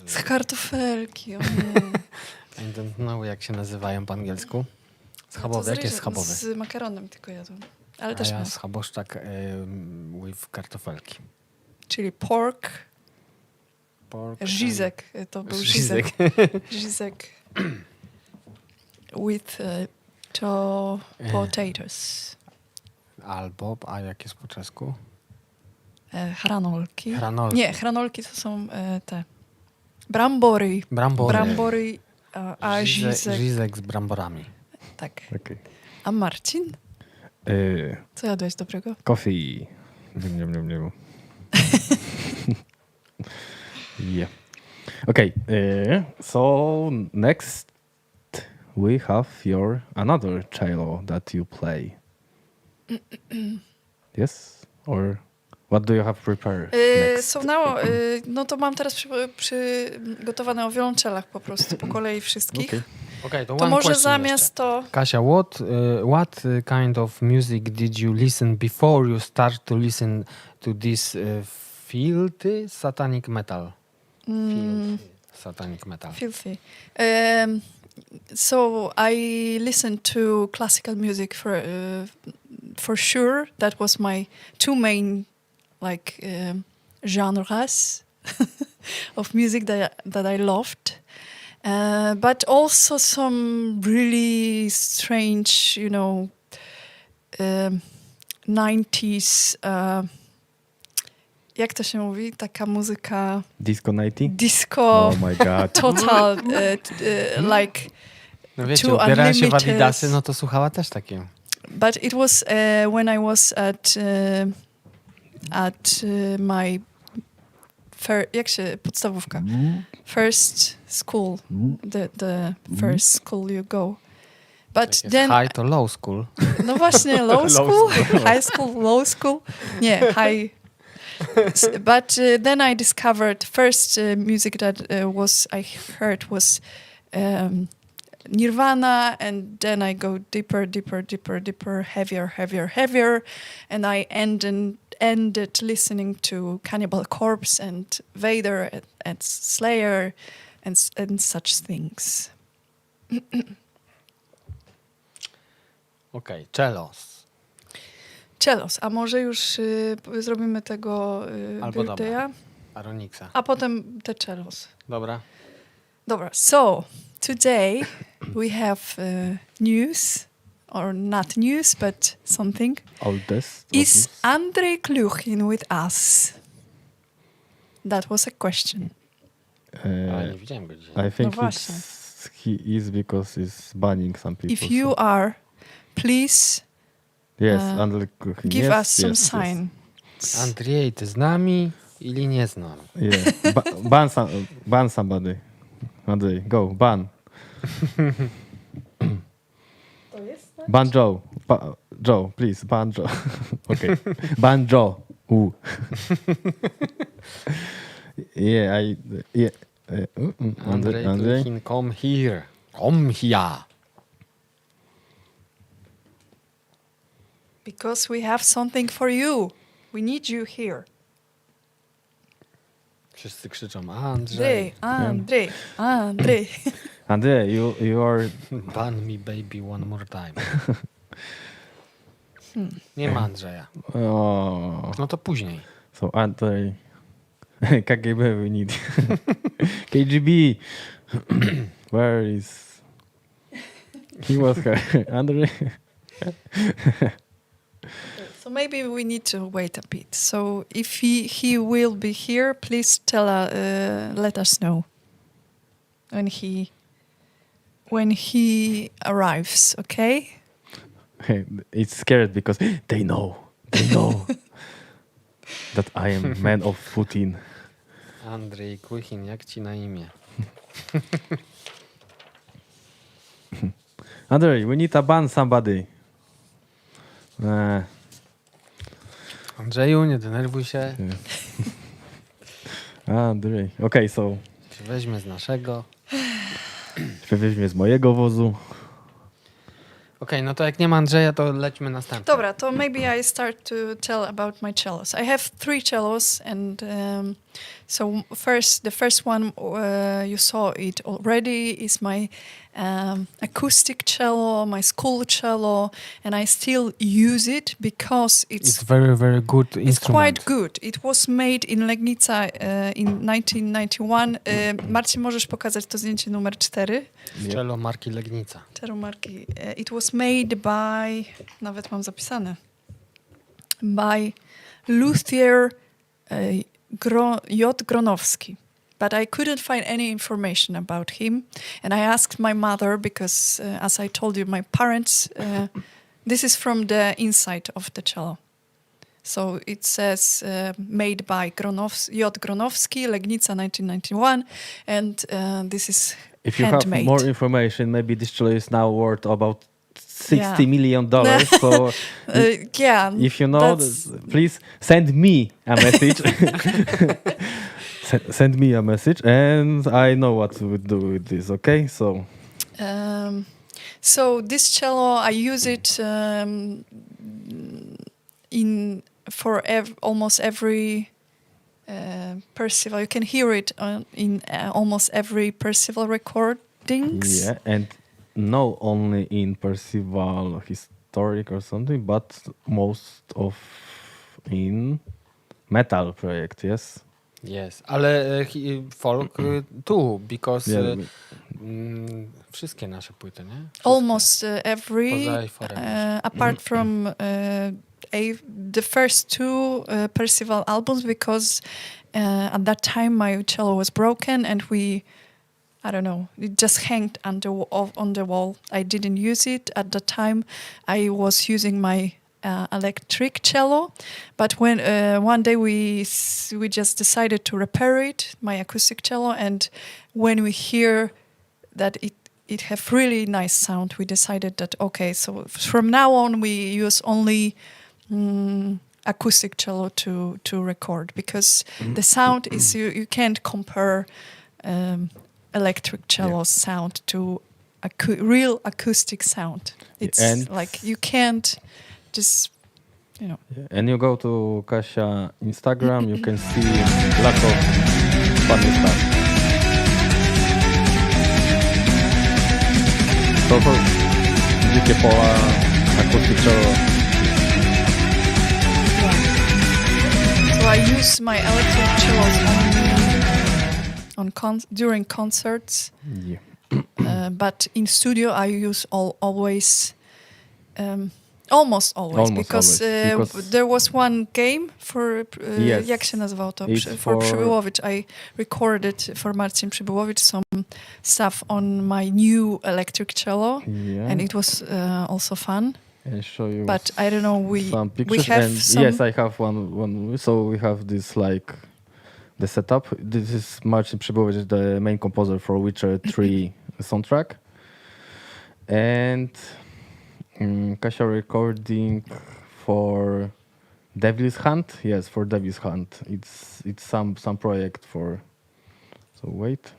Z kartofelki, o nie. I don't know, jak się nazywają po angielsku. Schabowy, jak jest schabowy? Z makaronem tylko jadłam. Ale A też ja mam. schaboszczak with kartofelki. Czyli pork, Żyzek, to był Żyzek. Żyzek with potatoes. Albo, a jak jest po czesku? Hranolki. Hranolki. Nie, hranolki to są te brambory. Brambory. Brambory, a Żyzek. Żyzek z bramborami. Tak. Okay. A Marcin? Co jadłeś dobrego? Coffee. Yeah. Okay. So next we have another cello that you play. Yes? Or what do you have prepared next? So now, no to mam teraz przygotowane o wiolonczelach po prostu, po kolei wszystkich. Okay. Okay, to To one może question zamiast jeszcze. to... Kasia, what kind of music did you listen before you start to listen to this filthy satanic metal? Filthy satanic metal. Filthy. So I listened to classical music for sure. That was my two main genres of music that I loved. But also some really strange, 90s, jak to się mówi? Taka muzyka... Disco 90? Disco. Oh my god. Total, like... No wiecie, to ubierała się w Unlimited. adidasy, no to słuchała też takie. But it was when I was at my jak się podstawówka? First school, the first school you go. But Jak then high to low school. no właśnie low school, high school, low school. Nie, high. But then I discovered first music that I heard was Nirvana, and then I go deeper, heavier, and I ended listening to Cannibal Corpse and Vader and Slayer and such things. Okej, cellos. Cellos, a może już zrobimy tego Albo birthday'a? Aronixa. A potem te cellos. Dobra. Dobra, so today we have news, or not news, but something. Oldest. Is Andrzej Kluchin with us? That was a question. Ale nie widziałem go dzisiaj. I think No właśnie. he is because he's banning some people. If you are, please Yes, Andrzej Kluchin. give yes, us some yes, sign. Andrzej, ty z nami ili nie znam? Yes. Yeah. Ban somebody. Andrzej, go, ban. Ban Joe. Joe, please, ban Joe. Okay. Ban Joe. Ooh. Yeah, Andrzej Andrzej. Kluchin, come here. Come here. Because we have something for you. We need you here. Wszyscy krzyczą, Andrzej. Andrzej. Andrzej, you are... Ban me baby one more time. Nie ma Andrzeja. Oh. No to później. So Andrzej... KGB, we need... KGB! Where is... He was here. Andrzej... So maybe we need to wait a bit. So if he will be here, please let us know when he arrives. Okay? It's scared because they know that I am man of Putin. Andrzej Kluchin, jak ci na imię? Andrzej, we need to ban somebody. Andrzeju, nie denerwuj się. Andrzej. Okay, so... Się weźmie z naszego. Weźmie z mojego wozu. Okej, no to jak nie ma Andrzeja, to lećmy następnie. Dobra, to maybe I start to tell about my cellos. I have 3 cellos, and so the first one you saw it already is my acoustic cello, my school cello, and I still use it because It's very, very good it's instrument. quite good. It was made in Legnica in 1991. Marcin, możesz pokazać to zdjęcie numer 4? Cello marki Legnica. Cello marki. It was made by, nawet mam zapisane, by luthier J. Gronowski. But I couldn't find any information about him. And I asked my mother because, as I told you, my parents, this is from the inside of the cello. So it says made by J. Gronowski, Legnica 1991. And this is If you handmade. have more information, maybe this cello is now worth about $60 million. So Yeah. if you know, that's- please send me a message. Send me a message, and I know what to do with this. Okay, so So this cello, I use it almost every Percival. You can hear it in almost every Percival recordings. yeah, and not only in Percival historic or something, but most of in metal project. Yes. Yes, ale folk too, because Yeah. Wszystkie nasze płyty, nie? Wszystkie. Almost every, Poza Eiforem. apart from the first two Percival albums, because at that time my cello was broken and I don't know, it just hanged on the wall. I didn't use it at the time. I was using my electric cello, but when one day we just decided to repair it, my acoustic cello, and when we hear that it have really nice sound, we decided that okay, so from now on we use only acoustic cello to record, because the sound is you can't compare electric cello sound to real acoustic sound. It's And- like you can't just, you know. Yeah. And you go to Kasia Instagram, you can see lots of funny stuff. So for Dzikie Pola, acoustic cello. So I use my electric cellos during concerts, Yeah. but in studio I use always. Almost always, Almost because, always, because- there was one game for Yes. jak się nazywało to? It's For for- Przybyłowicz. I recorded for Marcin Przybyłowicz some stuff on my new electric cello, Yeah. and it was also fun. I'll show you But I don't know, some pictures. have and some. yes, I have one. So we have this like the setup. This is Marcin Przybowicz, the main composer for Witcher 3 soundtrack, and Kasia recording for Devil's Hunt. Yes, for Devil's Hunt. It's some project for. So wait.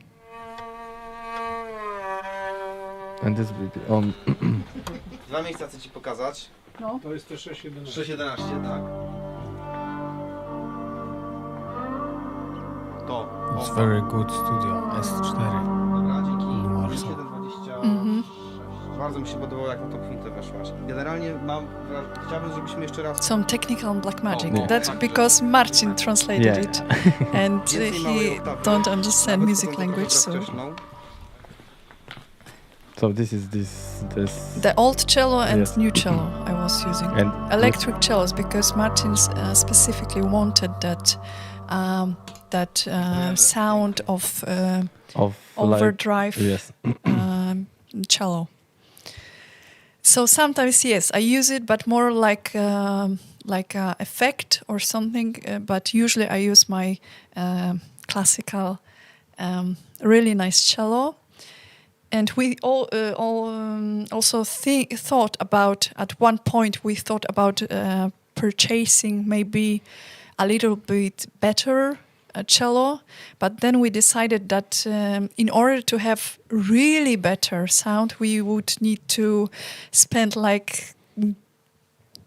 And this will be on. Dwa miejsca chcę ci pokazać. To jest te 6.11. 6.11, tak. To. It's very good studio, S4. Dobra, dzięki. Warsaw. 7.26. Bardzo mi się podobało, jak na tą kwintę weszłaś. Generalnie chciałbym, żebyśmy jeszcze raz... Some technical and black magic. Oh, That's tak, because Marcin translated Yeah. it, and Więcej małej he oktawy. don't understand Nawet music początek language. So wczesną. So this is this. the old cello and Yes. new cello I was using. And Electric cellos, because Martin specifically wanted that sound of of overdrive Yes. cello. So sometimes yes, I use it, but more like a effect or something. But usually I use my classical, really nice cello. And we also thought about, at one point we thought about purchasing maybe a little bit better cello, but then we decided that in order to have really better sound, we would need to spend like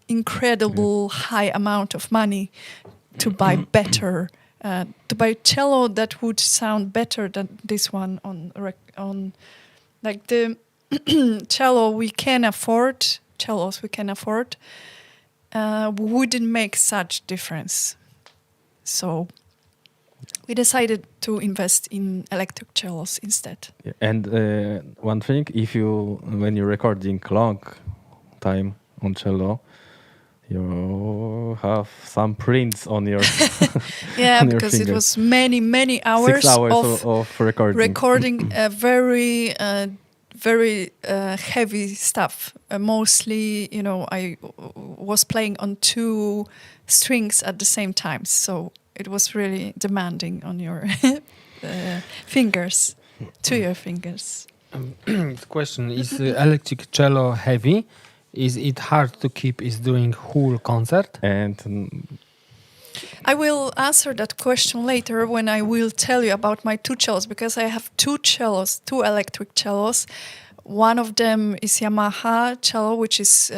incredible high amount of money to buy better, to buy cello that would sound better than this one on like the cellos we can afford wouldn't make such difference. So we decided to invest in electric cellos instead. Yeah. And one thing, when you're recording long time on cello, you have some prints on your Yeah, on your because it fingers. was many hours, 6 hours of of recording. recording very heavy stuff. Mostly, I was playing on 2 strings at the same time, so it was really demanding on your fingers, to your fingers. Question: Is electric cello heavy? Is it hard to keep it during whole concert? And I will answer that question later when I will tell you about my two cellos, because I have two cellos, two electric cellos. One of them is Yamaha cello, which is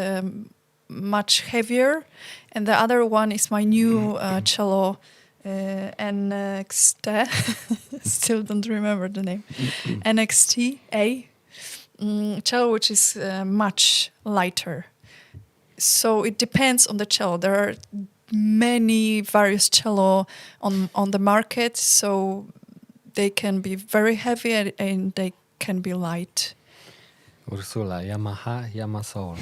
much heavier, and the other one is my new cello, NXT. Still don't remember the name. NXT-A cello, which is much lighter. So it depends on the cello. There are many various cello on the market, so they can be very heavy and they can be light. Ursula, Yamaha, Yamasoul.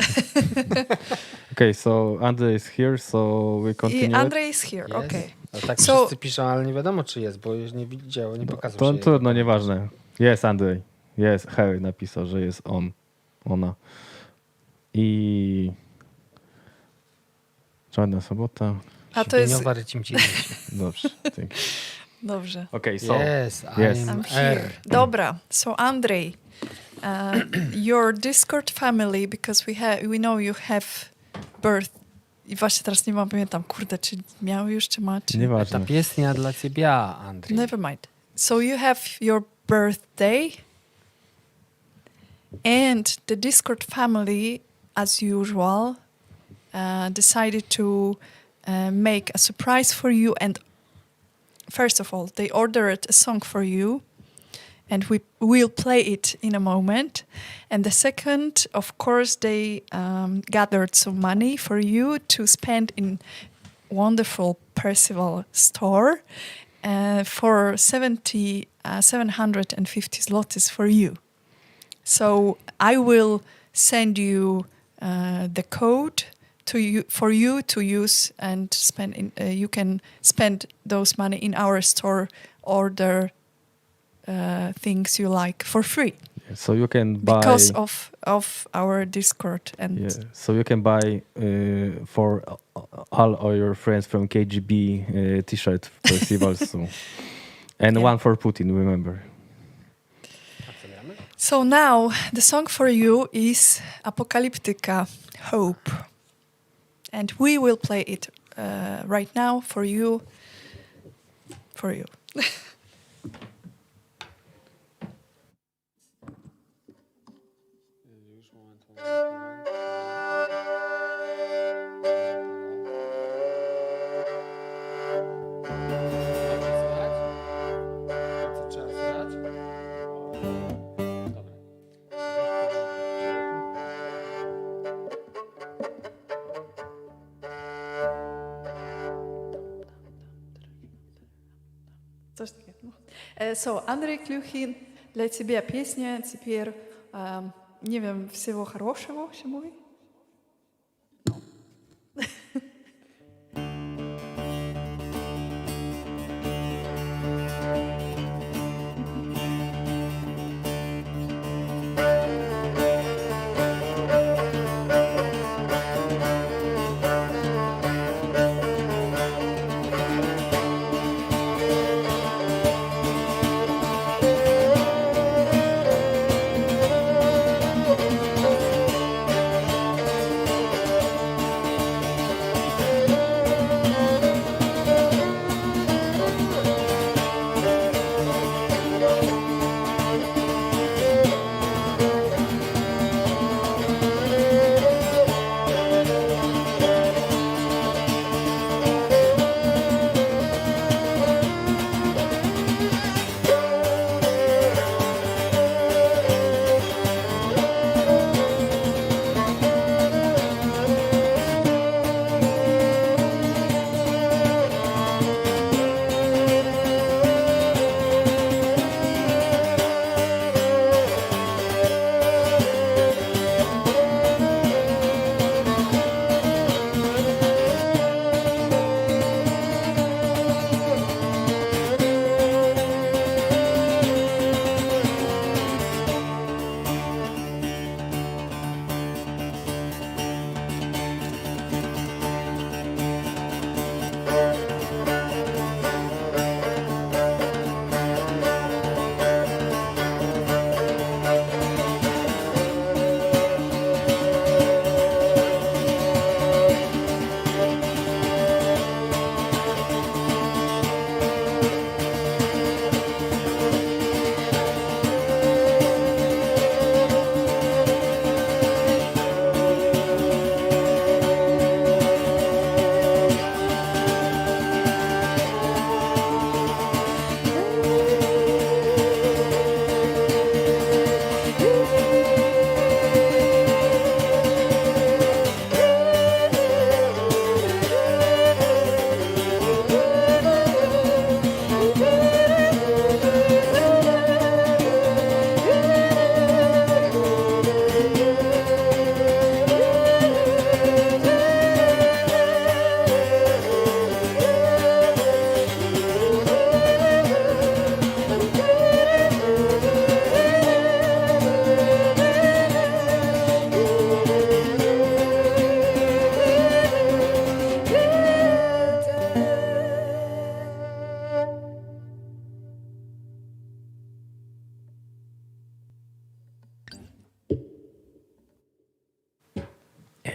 okay, so Andrzej is here, so we continue. Andrzej is here, okay. No tak So- wszyscy piszą, ale nie wiadomo czy jest, bo już nie widziało, nie pokazał To się. trudno, nieważne. Jest Andrzej. Jest, Harry napisał, że jest on. Ona. I... Czarna sobota. A to jest... Śpieniowa rycimcie. Dobrze, dzięki. Dobrze. Okay, so... Yes, Yes. I'm I'm here. R. Dobra. So Andrzej, your Discord family, because we know you have birth. I właśnie teraz nie mam, pamiętam, kurde, czy miał już, czy ma, czy... Ta Nieważne. pieśnia dla ciebie, Andrzej. Never mind. So you have your birthday, and the Discord family, as usual, decided to make a surprise for you. And first of all, they ordered a song for you, and we will play it in a moment. And the second, of course, they gathered some money for you to spend in wonderful Percival store for 750 zlotys for you. So I will send you the code for you to use and spend. You can spend those money in our store. Order things you like for free So you can buy... because of our Discord and Yeah, so you can buy for all of your friends from KGB t-shirt Percival. So. And Yeah. one for Putin, remember. So now the song for you is Apocalyptica, Hope. And we will play it right now for you. For you. Coś takiego. So, Andrzej Kluchin, для тебя песня теперь, не wiem, всего хорошего się mówi?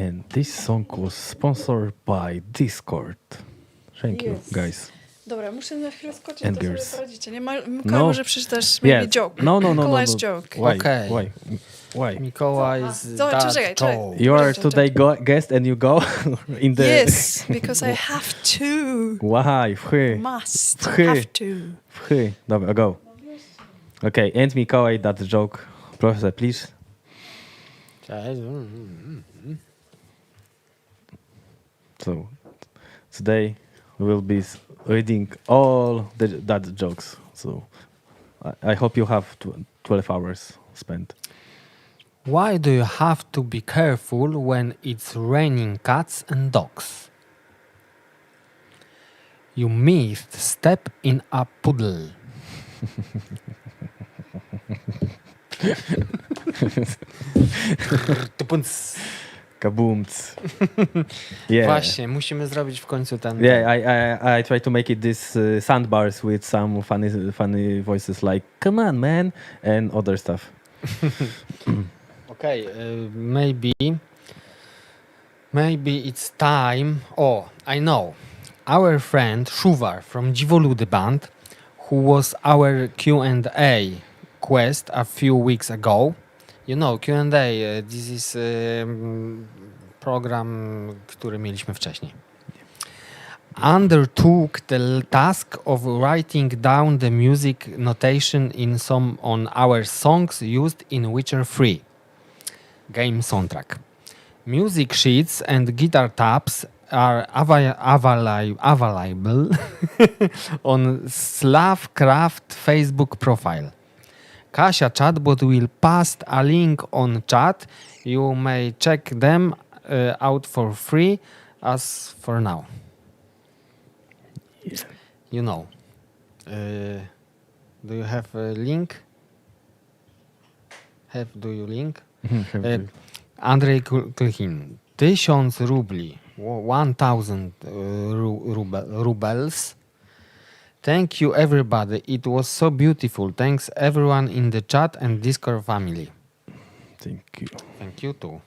And this song was sponsored by Discord. Thank you, Yes. guys. Dobra, muszę na chwilę skoczyć, And to sobie girls. poradzicie. Nie ma, Mikołaj No. może przeczytasz maybe joke. No. Mikołaj's joke. Why? Okay. Why? Mikołaj Zobacz, czekaj. You are Czekaj. today guest and you go in the... Yes, because I have to. Why? Must. Wchy. Have to. Dobra, go. Okay, and Mikołaj, that joke. Proszę, please. So, today we will be reading all that jokes. So, I hope you have 12 hours spent. Why do you have to be careful when it's raining cats and dogs? You missed step in a puddle. Kaboomts. Yeah. Właśnie, musimy zrobić w końcu ten... Yeah, I try to make it this sandbars with some funny voices like "Come on, man" and other stuff. Okay, maybe it's time. Oh, I know. Our friend Shuvar from Dziwoludy Band, who was our Q&A quest a few weeks ago. You know, Q&A, this is program, który mieliśmy wcześniej. Undertook the task of writing down the music notation in some on our songs used in Witcher 3 game soundtrack. Music sheets and guitar tabs are available on SlavCraft Facebook profile. Kasia chatbot will post a link on chat. You may check them out for free as for now. Yeah. You know. Do you have a link? Do you link? Andrzej Klchin. 1000 rubli. 1000 rubles. Thank you, everybody. It was so beautiful. Thanks, everyone in the chat and Discord family. Thank you. Thank you, too.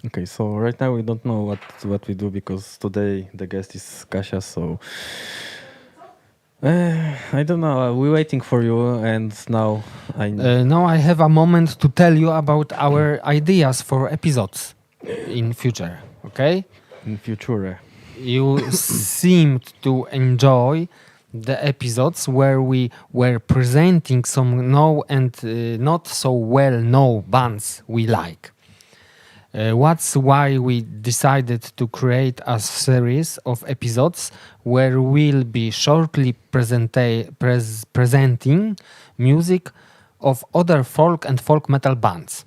Okay, so right now we don't know what we do because today the guest is Kasia, so I don't know. We're waiting for you, and now Now I have a moment to tell you about our ideas for episodes in future, okay? in future. You seemed to enjoy the episodes where we were presenting some known and not so well-known bands we like. That's why we decided to create a series of episodes where we'll be shortly presenting music of other folk and folk metal bands.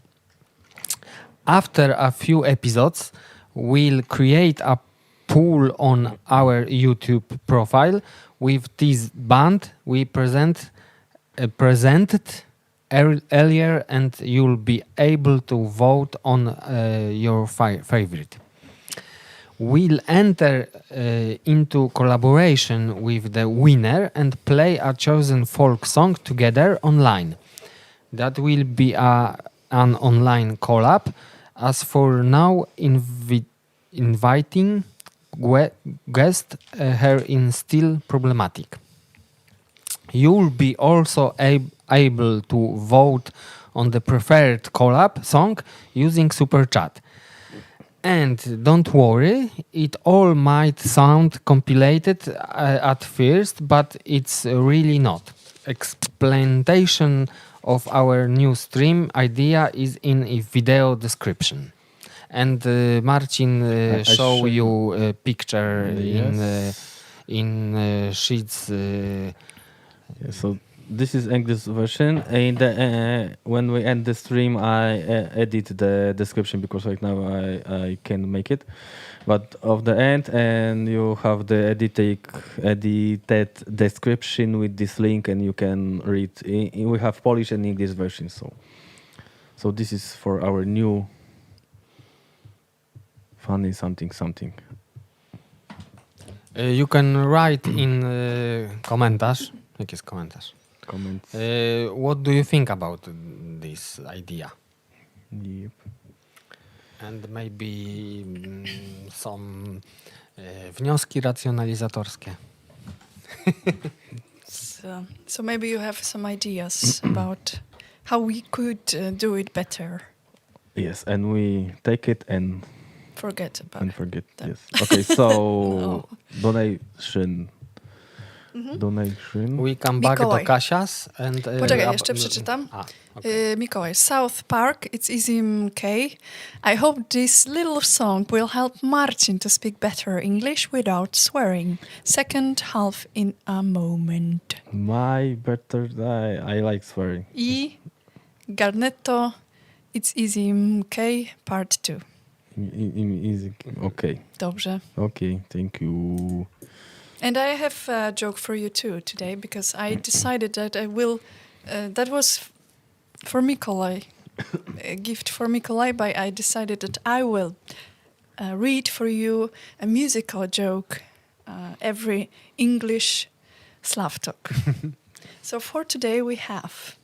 After a few episodes, we'll create a poll on our YouTube profile with this band we presented earlier, and you'll be able to vote on your favorite. We'll enter into collaboration with the winner and play a chosen folk song together online. That will be an online collab. As for now, inviting guests here is still problematic. You'll be also able to vote on the preferred collab song using Super Chat. And don't worry, it all might sound complicated at first, but it's really not. Explanation of our new stream idea is in a video description. And Marcin show you a picture in sheets. So this is English version, and when we end the stream, I edit the description because right now I can make it. But of the end, and you have the edited description with this link, and you can read. We have Polish and English versions, so this is for our new funny something. You can write in komentarz. Jaki jest komentarz? comments. What do you think about this idea? Yep. And maybe some wnioski racjonalizatorskie. So maybe you have some ideas about how we could do it better. Yes, and we take it and Forget about it. forget. Then. Yes. Okay, so No. donation. Donation. We come back Mikołaj. do Kasia's and... Poczekaj, jeszcze przeczytam. Okay. Mikołaj, South Park, it's easy K. I hope this little song will help Marcin to speak better English without swearing. Second half in a moment. My better. I like swearing. I Garnetto, it's easy K, part 2. Easy. Okay. Dobrze. Okay. Thank you. And I have a joke for you too today because I decided that I will. That was for Mikołaj, a gift for Mikołaj, but I decided that I will read for you a musical joke every English SlavTalk. So for today we have.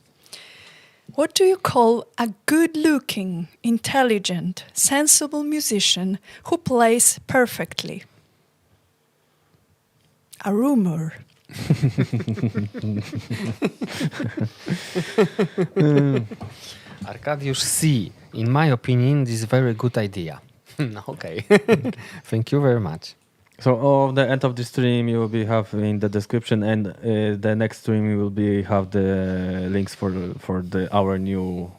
What do you call a good-looking, intelligent, sensible musician who plays perfectly? A rumor. Arkadiusz C. In my opinion, this is a very good idea. Okay. Thank you very much. So at the end of the stream, you will be have in the description, and the next stream you will be have the links for our new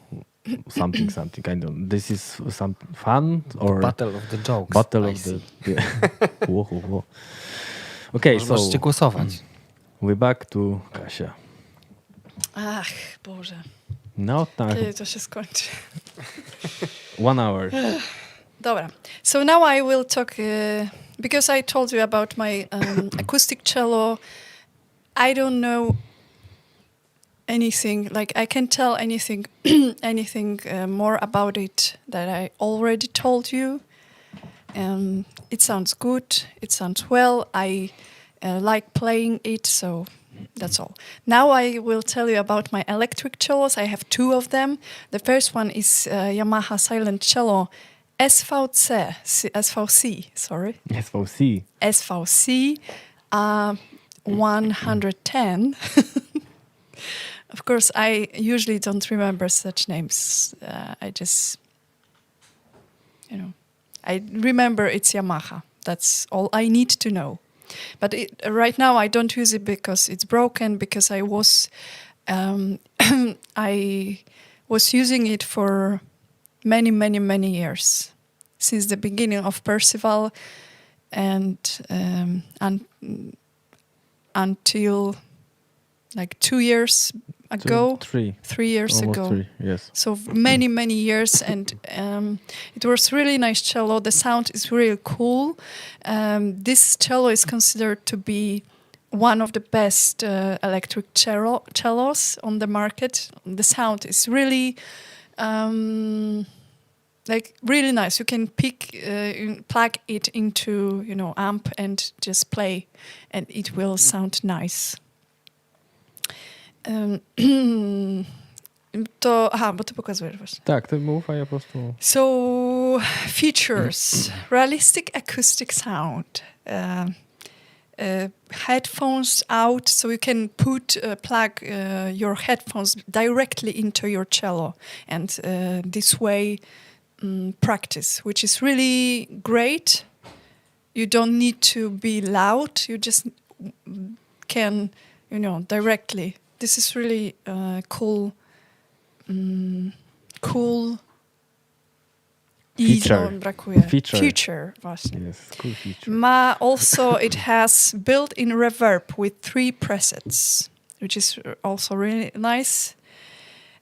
something. I don't know. This is some fun or Battle of the jokes. battle I of see. the. Whoa. Okay, so Możecie głosować. we're back to Kasia. Ach, Boże. No time. Kiedy to się skończy? 1 hour. Dobra. So now I will talk, because I told you about my acoustic cello. I don't know anything, like I can tell anything, more about it that I already told you. It sounds good, it sounds well, I like playing it, so that's all. Now I will tell you about my electric cellos. I have 2 of them. The first one is Yamaha Silent Cello SVC, SVC 110. Of course, I usually don't remember such names. I just, I remember it's Yamaha. That's all I need to know. But right now I don't use it because it's broken, because I was using it for many years, since the beginning of Percival and until like 2 years ago, 3 years almost ago. 3, yes. So many years, and it was really nice cello. The sound is really cool. This cello is considered to be one of the best electric cellos on the market. The sound is really really nice. You can plug it into amp and just play, and it will sound nice. Bo ty pokazujesz właśnie. Tak, ty mów, a ja po prostu... So, features. Realistic acoustic sound. Headphones out, so you can plug your headphones directly into your cello, and this way practice, which is really great. You don't need to be loud. You just can, directly. This is really cool. Feature, właśnie. Yes, cool feature. Also, it has built-in reverb with 3 presets, which is also really nice.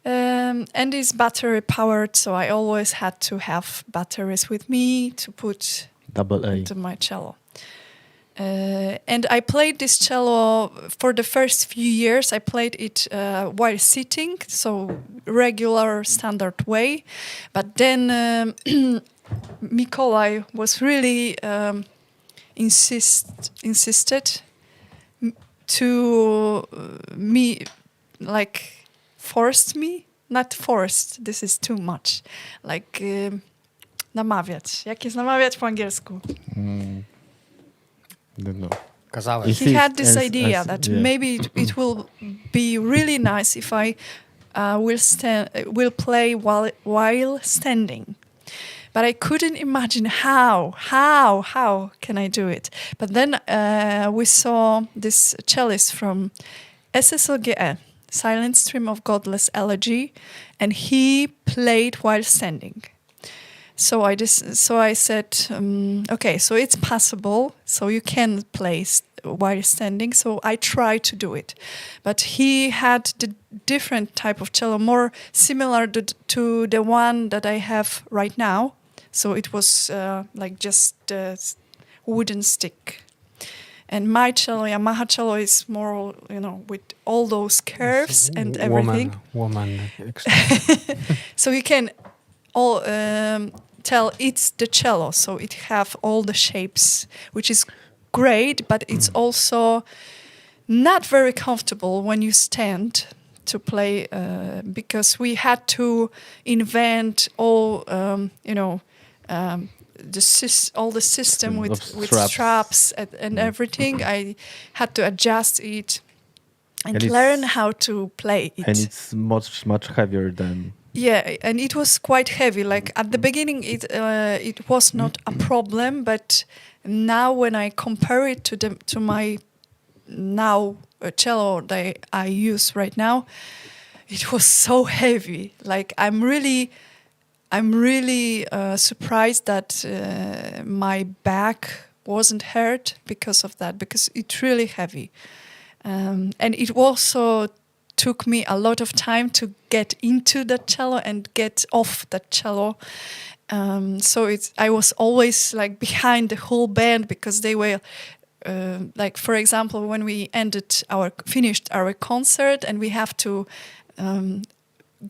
And is battery powered, so I always had to have batteries with me to put AA. into my cello. And I played this cello for the first few years. I played it while sitting, so regular standard way. But then Mikołaj was really insisted to me like forced me. Not forced. This is too much. Like namawiać. Jak jest namawiać po angielsku? Don't know. Kazałeś. He had this Insist idea that maybe it will be really nice if I will play while standing. But I couldn't imagine how can I do it. But then we saw this cellist from SSLGE, Silent Stream of Godless Elegy, and he played while standing. So I said, okay, so it's possible. So you can play while standing. So I tried to do it, but he had the different type of cello, more similar to the one that I have right now. So it was like just a wooden stick. And my cello, Yamaha cello, is more, with all those curves and everything. Woman. So you can all tell it's the cello. So it have all the shapes, which is great, but it's also not very comfortable when you stand to play because we had to invent all, all the system with straps and everything. I had to adjust it and learn how to play it. And it's much heavier than. Yeah, and it was quite heavy. Like at the beginning, it was not a problem, but now when I compare it to my now cello that I use right now, it was so heavy. Like I'm really surprised that my back wasn't hurt because of that, because it's really heavy. And it also took me a lot of time to get into the cello and get off the cello. So I was always like behind the whole band because they were like, for example, when we finished our concert and we have to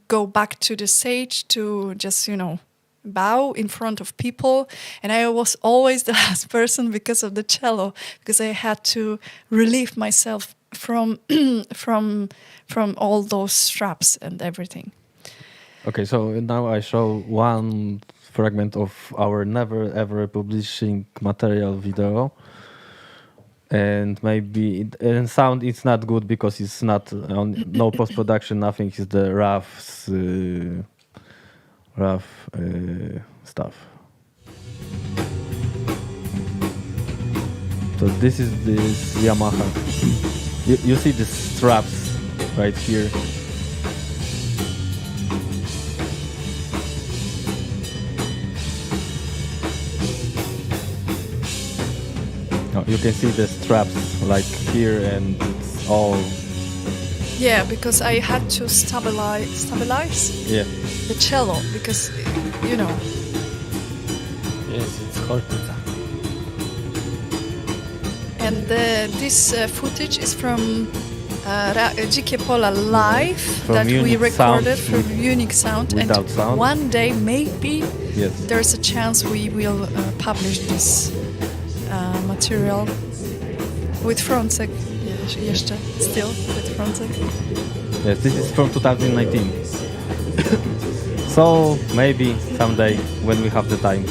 go back to the stage to just, bow in front of people. And I was always the last person because of the cello, because I had to relieve myself from all those straps and everything. Okay, so now I show one fragment of our never ever publishing material video. And maybe in sound it's not good because it's not on no post production, nothing. It's the rough stuff. So this is this Yamaha. You see the straps right here. You can see the straps like here, and it's all. Yeah, because I had to stabilize. Yeah. The cello, because Yes, it's Chortyca. And this footage is from Dzikie Pola live that we recorded from Unique Sound. Without and sound. One day maybe Yes. there's a chance we will publish this material with Frącek. Jeszcze, still with Frącek. Yes, this is from 2019. So maybe someday when we have the time.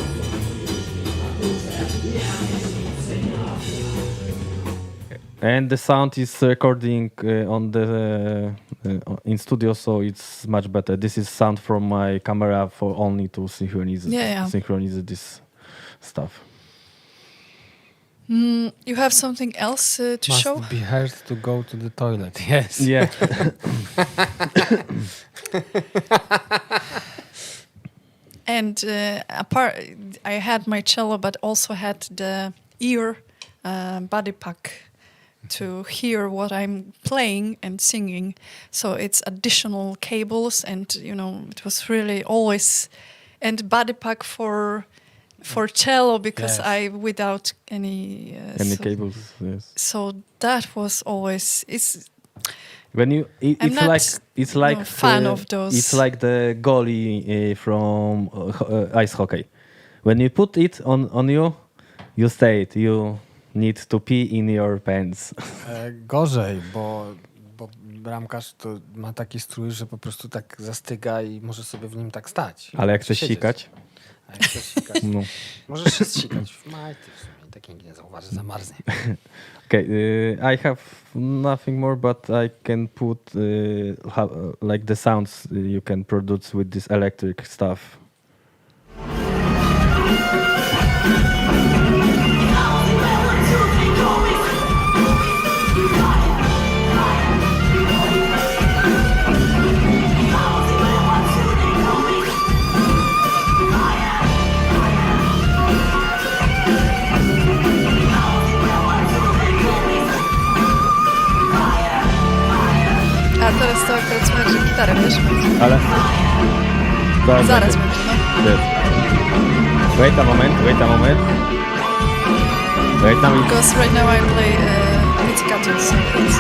And the sound is recording on the in studio, so it's much better. This is sound from my camera for only to synchronize this stuff. You have something else to show? Must be hard to go to the toilet. Yes. Yeah. And I had my cello, but also had the ear body pack to hear what I'm playing and singing. So it's additional cables, and it was really always, and body pack for cello because Yes. I without any cables. Yes. So that was always When you, I'm not, it's like fan of those. It's like the goalie from ice hockey. When you put it on you, you stay it. You need to pee in your pants. Gorzej, bo bramkarz to ma taki strój, że po prostu tak zastyga i może sobie w nim tak stać. Ale jak chcesz Siedzieć. sikać, A jak chcesz sikać, no. możesz się zsikać w majty w sumie. Tak nikt nie zauważy, zamarznie. Okay, I have nothing more, but I can put like the sounds you can produce with this electric stuff. A teraz to akurat słychać, że gitarę, wiesz? Ale... Zaraz będzie, no. Good. Wait a moment. Wait now. Because right now I play pizzicato, so it's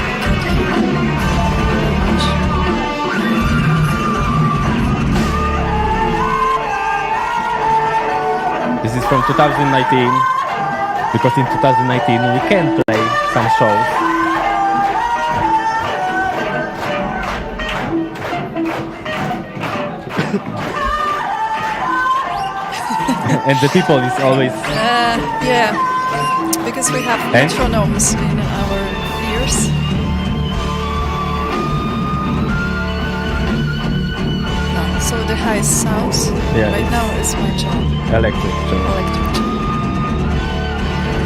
This is from 2019, because in 2019 we can play some shows. And the people is always... yeah, because we have metronomes in our ears. No, so the highest sounds right now is my cello. Electric cello. Electric cello.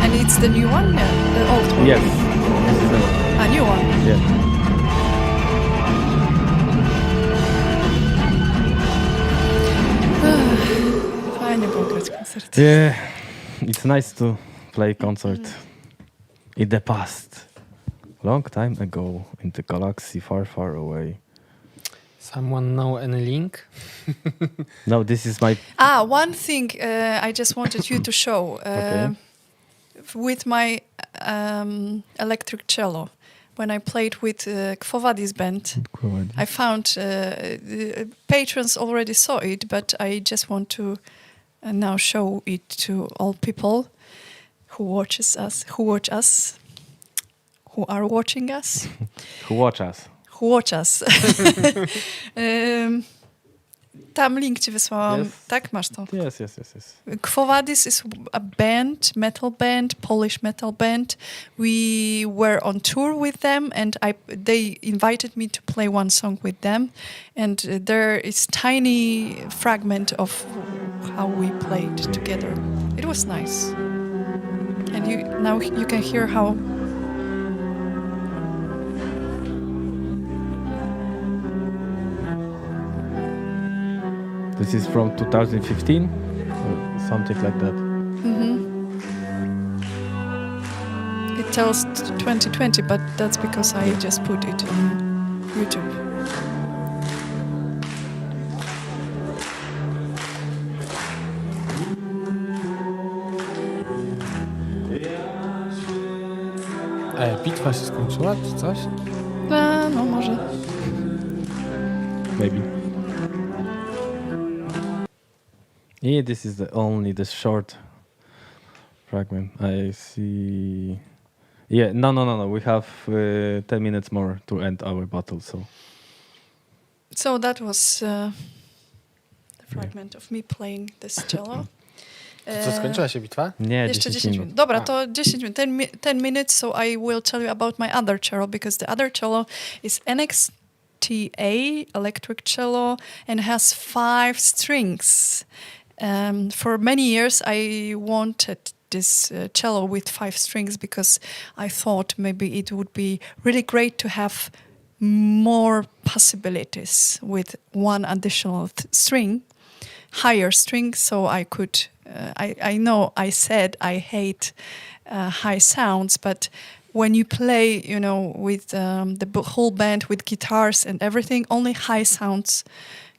And it's the new one? Yeah, the old one? Yes. This is A new one? yeah. Fajnie było grać koncert. Yeah, it's nice to play concert in the past. Long time ago, in the galaxy far, far away. Someone know any link? No, this is my... One thing I just wanted you to show. Okay. With my electric cello, when I played with Quo Vadis band, I found patrons already saw it, but I just want to now show it to all people who watch us, who are watching us, Who watch us? who watch us. Tam link ci wysłałam. Yes. Tak, masz to. Yes. Quo Vadis is a band, metal band, Polish metal band. We were on tour with them, and they invited me to play one song with them. And there is tiny fragment of how we played together. It was nice. And now you can hear how. This is from 2015, or something like that. It tells 2020, but that's because I just put it on YouTube. Bitwa się skończyła, czy coś? No może. Maybe. Yeah, this is only the short fragment. I see. Yeah, no. We have 10 minutes more to end our battle, so. So that was the fragment of me playing this cello. Co, skończyła się bitwa? Nie, Jeszcze 10 minut. Dobra, to 10 minut. 10 minutes, so I will tell you about my other cello, because the other cello is NXTA electric cello and has 5 strings. For many years I wanted this cello with 5 strings because I thought maybe it would be really great to have more possibilities with one additional string, higher string, so I could I know I said I hate high sounds, but when you play, with the whole band with guitars and everything, only high sounds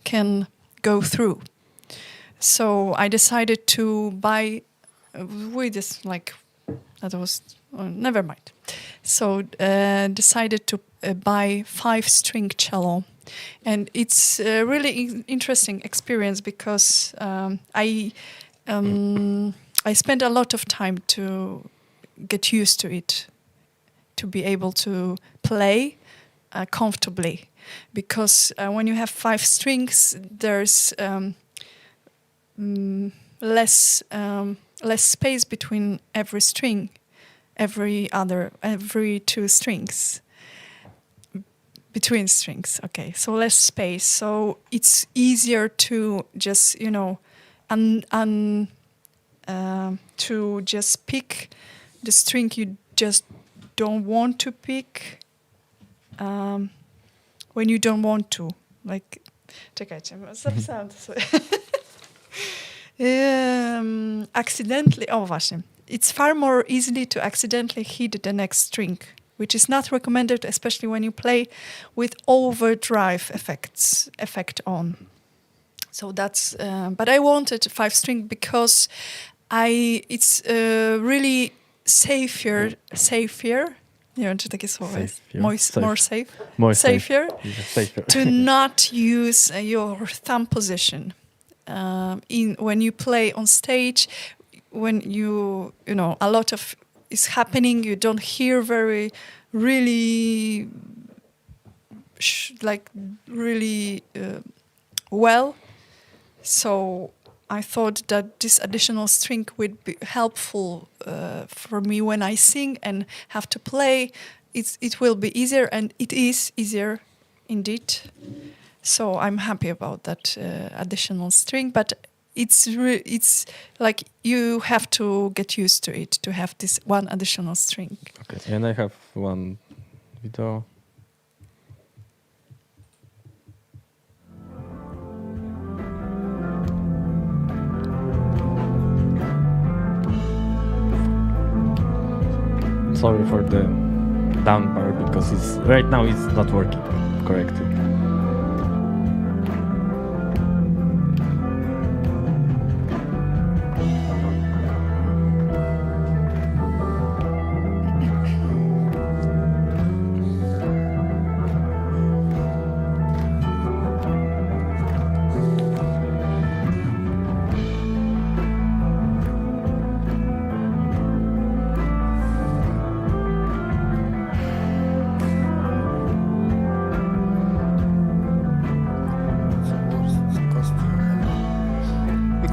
can go through. So I decided to buy. Never mind. So decided to buy 5-string cello, and it's a really interesting experience because I spent a lot of time to get used to it, to be able to play comfortably, because when you have 5 strings, there's less space between every string, every 2 strings. Between strings, okay, so less space, so it's easier to just to just pick the string you just don't want to pick when you don't want to. Like, czekajcie, zapisałam to sobie. Accidentally, właśnie. It's far more easily to accidentally hit the next string, which is not recommended, especially when you play with overdrive effect on. So that's, but I wanted 5 string because it's really safer. Nie wiem, czy takie słowo jest. More safe. More Safer. Safer. To not use your thumb position when you play on stage. When a lot of is happening, you don't hear really well. So I thought that this additional string would be helpful for me when I sing and have to play. It will be easier, and it is easier indeed. So I'm happy about that additional string, but it's like you have to get used to it, to have this one additional string. Okay, and I have one video. Sorry for the down part, because right now it's not working correctly.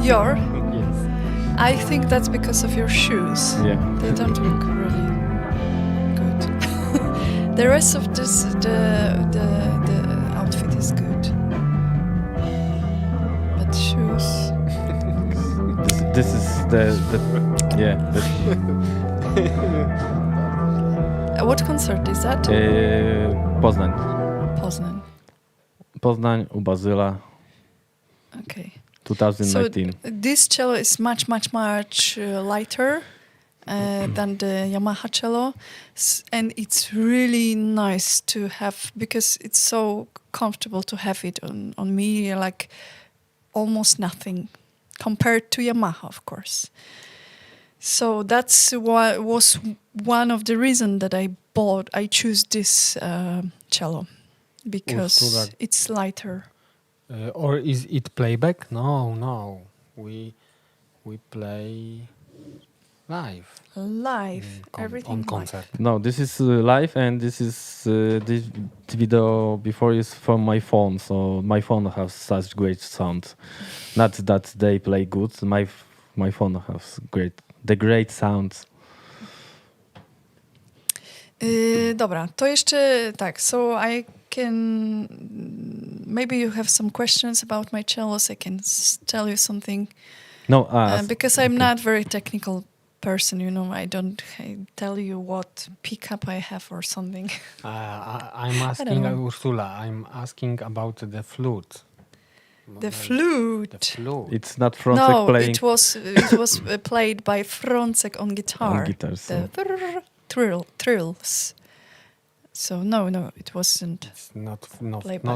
Your? Yes. I think that's because of your shoes. Yeah. They don't look really good. The rest of this, the outfit is good, but shoes. This is the What concert is that? Poznań. Poznań. U Bazyla, Okay. 2019. So this cello is much lighter than the Yamaha cello, and it's really nice to have, because it's so comfortable to have it on me, like almost nothing compared to Yamaha, of course. So that's what was one of the reasons that I choose this cello, because it's lighter. Or is it playback? No. We play live. Everything on concert. No, this is live, and this is this video before is from my phone. So my phone has such great sound. Not that they play good. My phone has great sound. Dobra, to jeszcze tak. So I can, maybe you have some questions about my cellos. I can tell you something. No, because I'm not very technical person, I don't tell you what pickup I have or something. I'm asking Ursula. I'm asking about the flute. The flute. It's not Frączek playing. No, it was played by Frączek on guitar. On guitar, so. The trills. So no, it wasn't. It's not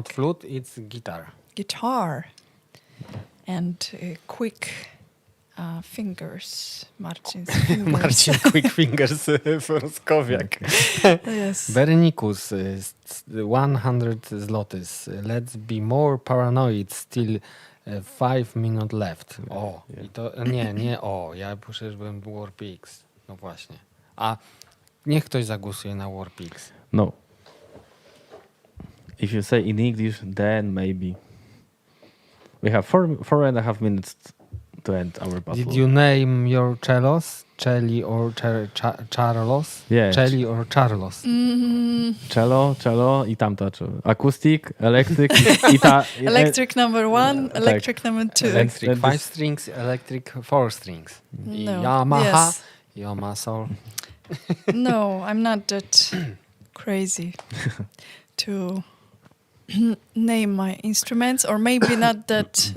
flute. It's guitar. Guitar, and quick fingers. Marcin's fingers. Marcin Quick Fingers Frąckowiak. Yes. Bernikus, 100 zlotys. Let's be more paranoid. Still 5 minutes left. O, Yeah. I to nie. Ja poszedłem Warpix. No właśnie. A niech ktoś zagłosuje na Warpix. No. If you say in English, then maybe. We have 4.5 minutes to end our battle. Did you name your cellos? Celli or Charlos? Yeah. Celli or Charlos? Cello i tamta. Acoustic, electric i ta... Electric number 1, electric number 2. Electric and 5 this- strings, electric 4 strings. No. Yamaha, Yes. Yamasol. No, I'm not that crazy to name my instruments, or maybe not that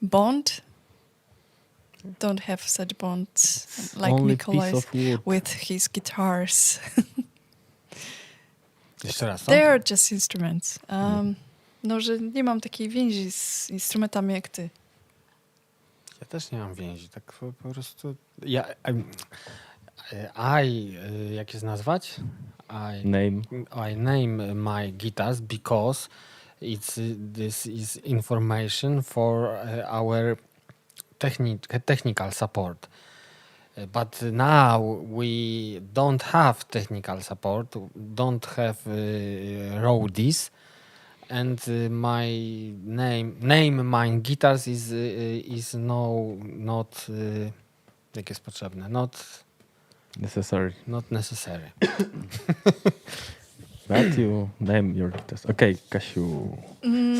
bond. Don't have such bonds like Only piece Nikolai's of wood. with his guitars. Jeszcze raz, co? They are just instruments. No, że nie mam takiej więzi z instrumentami jak ty. Ja też nie mam więzi, tak po prostu... Jak jest nazwać? Name. I name my guitars because this is information for our technical support. But now we don't have technical support, don't have roadies, and my name my guitars is not jak jest potrzebne, not Necessary. necessary. But you name your guitars. Okay, Kasiu.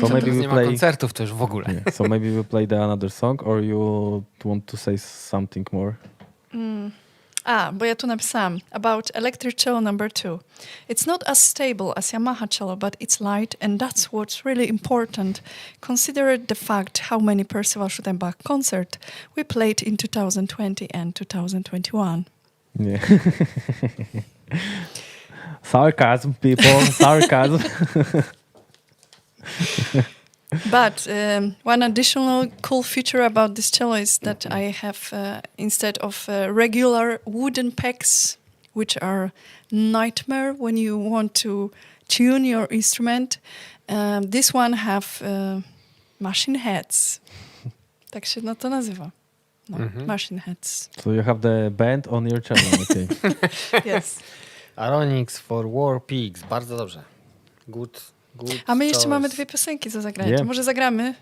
So Co maybe teraz we nie ma play... koncertów, to już w ogóle. Yeah. So maybe we play the another song, or you want to say something more? Bo ja tu napisałam about electric cello number 2. It's not as stable as Yamaha cello, but it's light, and that's what's really important. Consider the fact how many Percival Bach concert we played in 2020 and 2021. Yeah. Sarcasm, people. Sarcasm. But one additional cool feature about this cello is that I have, instead of regular wooden pegs, which are nightmare when you want to tune your instrument, this one have machine heads. Tak się to nazywa. No, machine heads. So you have the band on your channel, okay. Yes. Aronix for War Pigs. Bardzo dobrze. Good. A my jeszcze choice. mamy 2 piosenki do zagrania. Yeah. To może zagramy?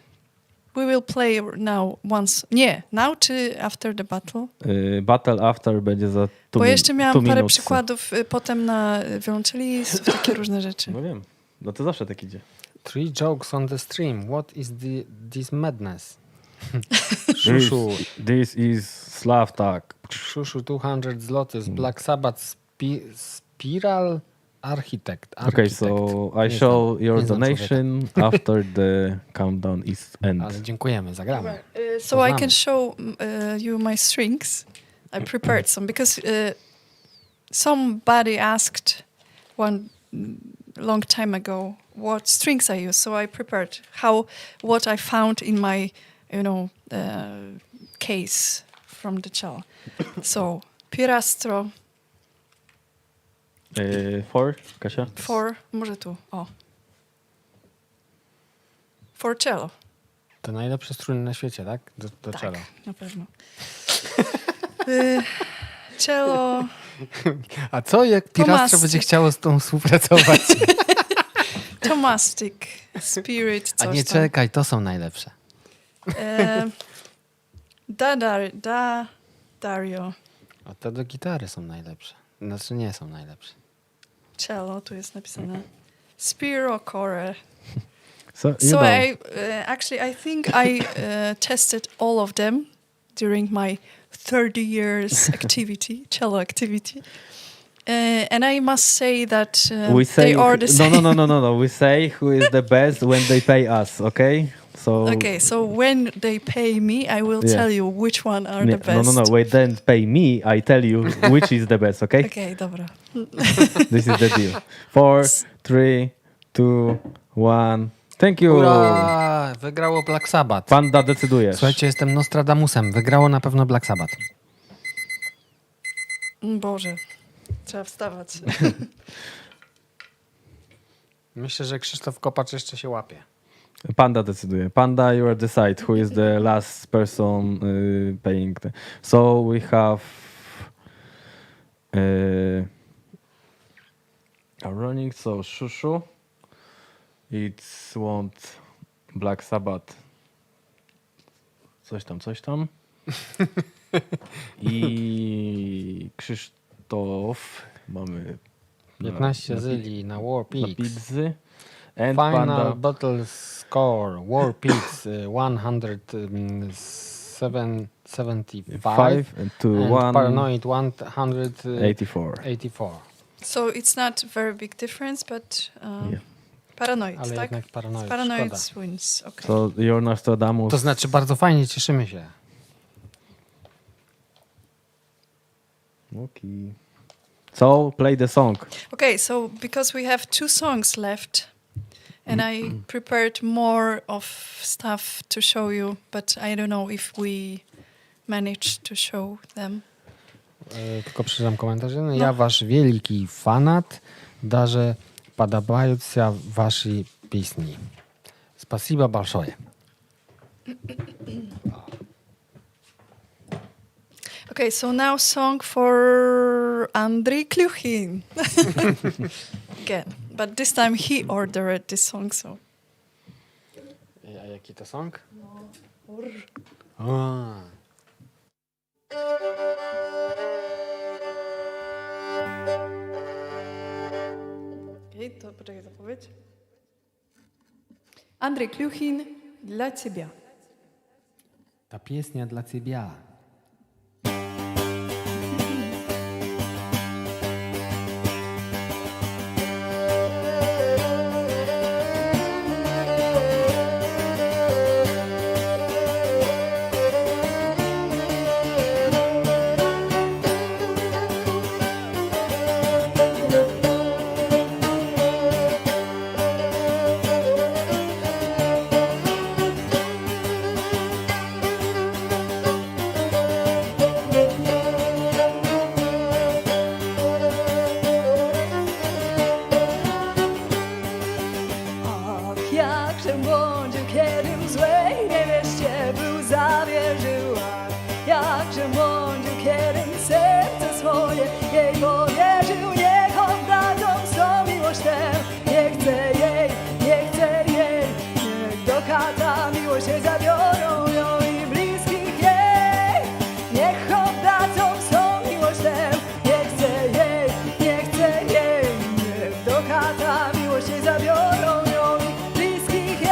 We will play now once. Nie, now czy after the battle? Battle After będzie za 2 Bo jeszcze miałam parę minutes. przykładów potem na wiolonczeli, takie różne rzeczy. No wiem. No to zawsze tak idzie. 3 jokes on the stream. What is this madness? Shushu. This is SlavTalk. Shushu 200 zlotys. Black Sabbath Spiral Architect. Okay, so I Nie show znam. your Nie znam donation after the countdown is end. Ale dziękujemy, zagramy. So I can show you my strings. I prepared some because somebody asked one long time ago what strings I use. So I prepared what I found in my case from the cello. So Pirastro 4, Kasia? może tu, for cello. To najlepsze struny na świecie, tak? Do Tak, cello. na pewno. Cello. A co jak Pirastro Tomasty. będzie chciało z tą współpracować? Tomastic, Spirit, A coś nie tam. czekaj, to są najlepsze. Dario. A te do gitary są najlepsze. Znaczy nie są najlepsze. Cello, tu jest napisane. Spiro Core. So, you So know. I think I tested all of them during my 30 years activity, cello activity. And I must say that We say they are the same. no. We say who is the best when they pay us, okay? So Okay, so when they pay me, I will Yeah. tell you which one are the no. best. Wait, then pay me. I tell you which is the best, okay? Okay, dobra. This is the deal. 4, 3, 2, 1. Thank you. Ura! Wygrało Black Sabbath. Panda, decydujesz. Słuchajcie, jestem Nostradamusem. Wygrało na pewno Black Sabbath. Boże, trzeba wstawać. Myślę, że Krzysztof Kopacz jeszcze się łapie. Panda decyduje. Panda, you are decide who is the last person paying. So we have Running, so Shushu. It's want Black Sabbath. Coś tam. I Krzysztof. Mamy 15 zyli na War na Pigs. pizzy. And Final Panda. battle score. War Pigs 175 5 and to and 184. Paranoid 184. So it's not a very big difference, but Yeah. Paranoid, Ale tak? jednak Paranoid, Paranoid szkoda. wins, okay. So your Nostradamus. To znaczy bardzo fajnie, cieszymy się. Okay. So play the song. Okay, so because we have 2 songs left, and I prepared more of stuff to show you, but I don't know if we managed to show them. Tylko przeczytam komentarz. Ja wasz wielki fanat, даже подобаются ваши песни. Спасибо большое. Okay, so now song for Andriy Kluchin. Again, but this time he ordered this song, so. A jaki to song? Okej, to poczekaj, zapowiedź. Andriy Kluchin, dla ciebie. Ta pieśnia dla ciebie. Ach, jakże młodziu, kiedy w złej niewieście był zawierzył. Ach, jakże młodziu, kiedy serce swoje jej powierzył. Niech oddadzą swą miłość tę, nie chcę jej, nie chcę jej. Niech do kata miłość się zabiorą ją i bliskich jej. Niech oddadzą swą miłość tę, nie chcę jej, nie chcę jej. Niech do kata miłość się zabiorą ją i bliskich jej.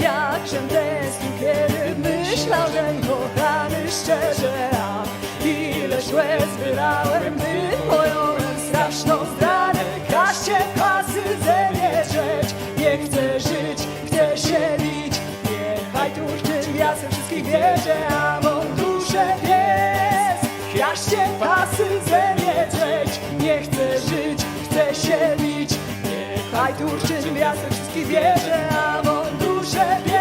Jakżem tęsknił, kiedy myślał, że kochany szczerze. A ileż łez wylałem, by pojąłem straszną zdradę. Każcie pasy ze mnie drzeć, nie chcę żyć, chcę się bić. Niechaj tłuszczy jasem wszystkich bierze, a mą duszę pies. Każcie pasy ze mnie drzeć, nie chcę żyć, chcę się bić. Niechaj tłuszczy jasem wszystkich bierze, a mą duszę pies.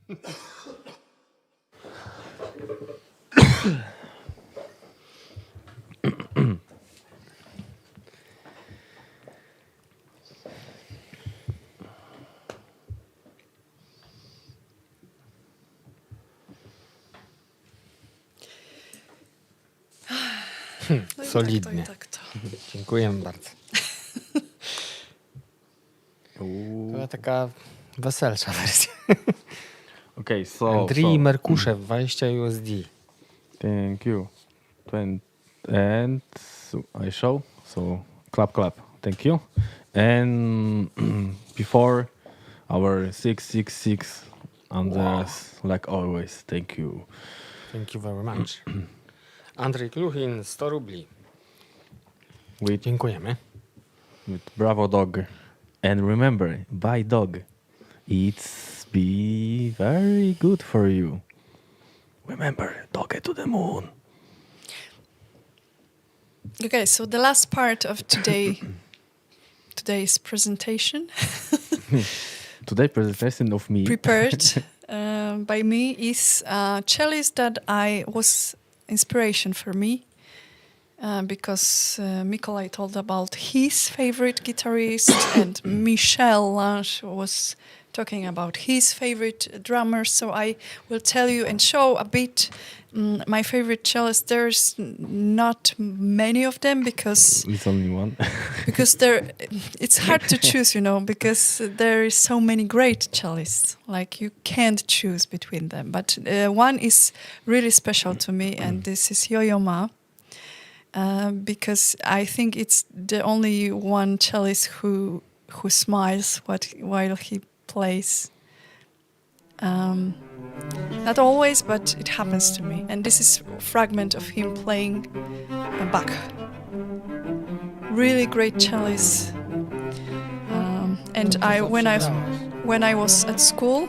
No i Solidnie. Tak to. Dziękuję bardzo. To była taka weselsza wersja. Okay, so Andrii Merkuszew, 20 USD. thank you. And so I show. So clap, clap. Thank you. And before our 666 Andreas, like always, thank you. Thank you very much. Andrzej Kluchin, 100 rubli. With Dziękujemy. Bravo Dog. And remember, buy dog. It's be very good for you. Remember, dog to the moon. Okay, so the last part of today's presentation Today presentation of me. prepared by me is a cellist that I was inspiration for me because Mikołaj told about his favorite guitarist and Michel Lange was talking about his favorite drummer. So I will tell you and show a bit my favorite cellists. There's not many of them because It's only one. because it's hard to choose, because there is so many great cellists. Like you can't choose between them. But one is really special to me, and this is Yo-Yo Ma, because I think it's the only one cellist who smiles while he plays. Not always, but it happens to me. And this is a fragment of him playing Bach. Really great cellist. And when I was at school,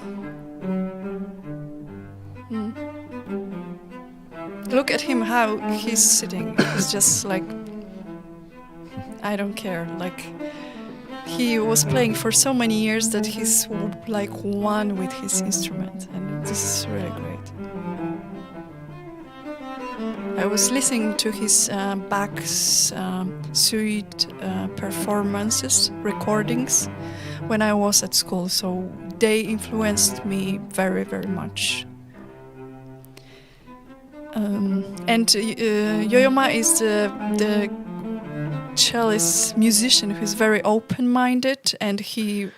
look at him how he's sitting. He's just like, I don't care. Like he was playing for so many years that he's like one with his instrument, and this is really great. I was listening to his Bach's suite performances, recordings, when I was at school, so they influenced me very, very much. And Yo-Yo Ma is the cellist musician who's very open-minded, and he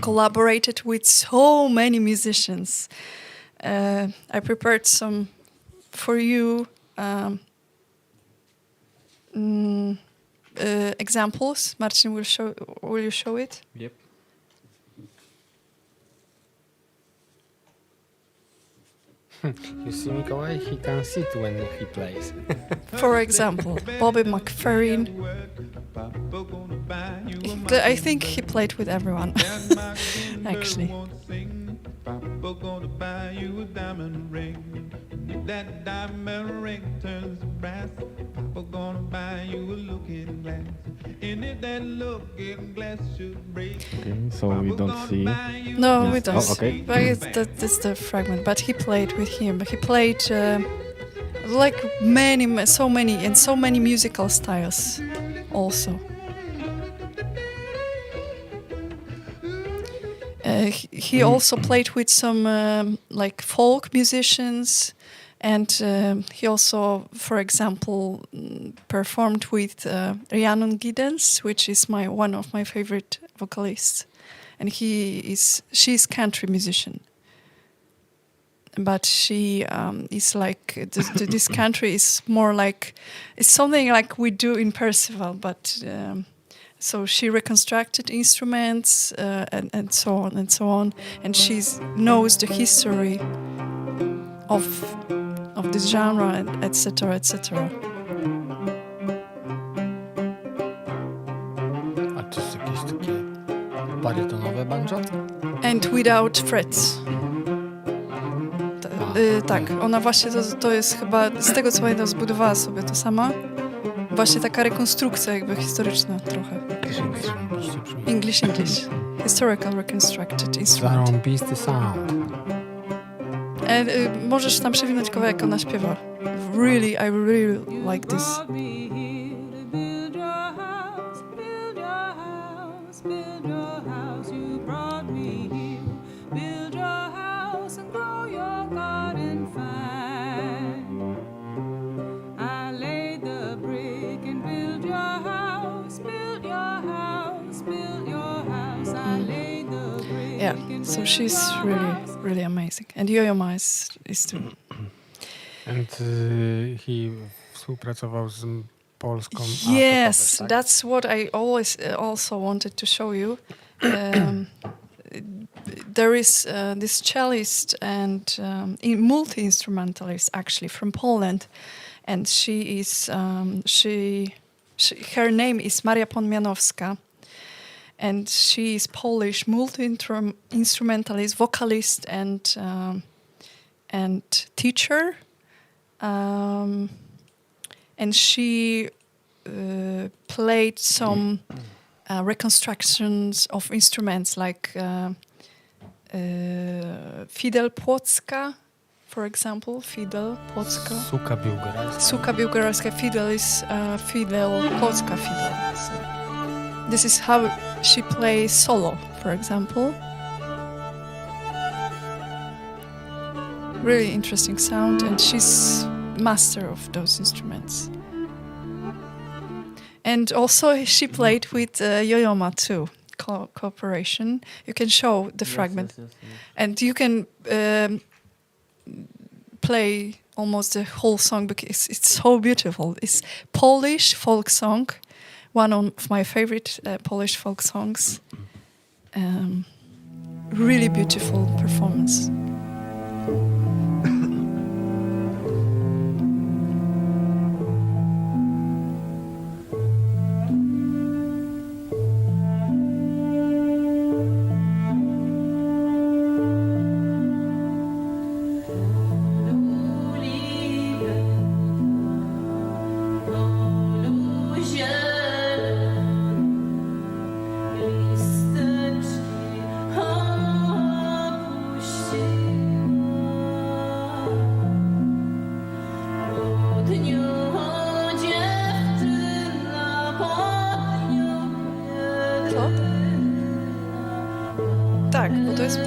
collaborated with so many musicians. I prepared some for you examples. Marcin will you show it? Yep. You see, Mikołaj, he can sit when he plays. For example, Bobby McFerrin. I think he played with everyone, actually. Papa gonna buy you a diamond ring. If that diamond ring turns to brass, Papa gonna buy you a looking glass. And if that looking glass should break, Okay, so we don't see. No, Yes. we don't. Oh, okay. But that's the fragment. But he played with him. He played like so many musical styles, also. He also played with some like folk musicians, and he also, for example, performed with Rhiannon Giddens, which is one of my favorite vocalists, and she's country musician, but she is like this country is more like it's something like we do in Percival, but. So she reconstructed instruments and so on and so on, and she knows the history of this genre, etc., etc. A to jest jakieś takie barytonowe banjo? And without frets. Tak, ona właśnie to jest chyba, z tego co pamiętam, zbudowała sobie to sama. Właśnie taka rekonstrukcja jakby historyczna trochę. English. Historical reconstructed instrument. Zarąbisty sound. Możesz tam przewinąć kawałek, ona śpiewa. I really like this. Yeah, so she's really amazing. And Yo-Yo Ma is too. And he współpracował z polską Yes, tak? that's what I always also wanted to show you. There is this cellist and multi-instrumentalist actually from Poland, and her name is Maria Podmianowska, and she is Polish multi-instrumentalist, vocalist, and teacher. And she played some reconstructions of instruments like Fidel Płocka, for example. Fidel Płocka. Suka biłgorajska. Fidel is Fidel Płocka Fidel. So this is how she plays solo, for example. Really interesting sound, and she's master of those instruments. And also she played with Yo-Yo Ma too, cooperation. You can show the fragment. Yes. And you can play almost the whole song because it's so beautiful. It's Polish folk song, one of my favorite Polish folk songs. Really beautiful performance. Tak, bo to jest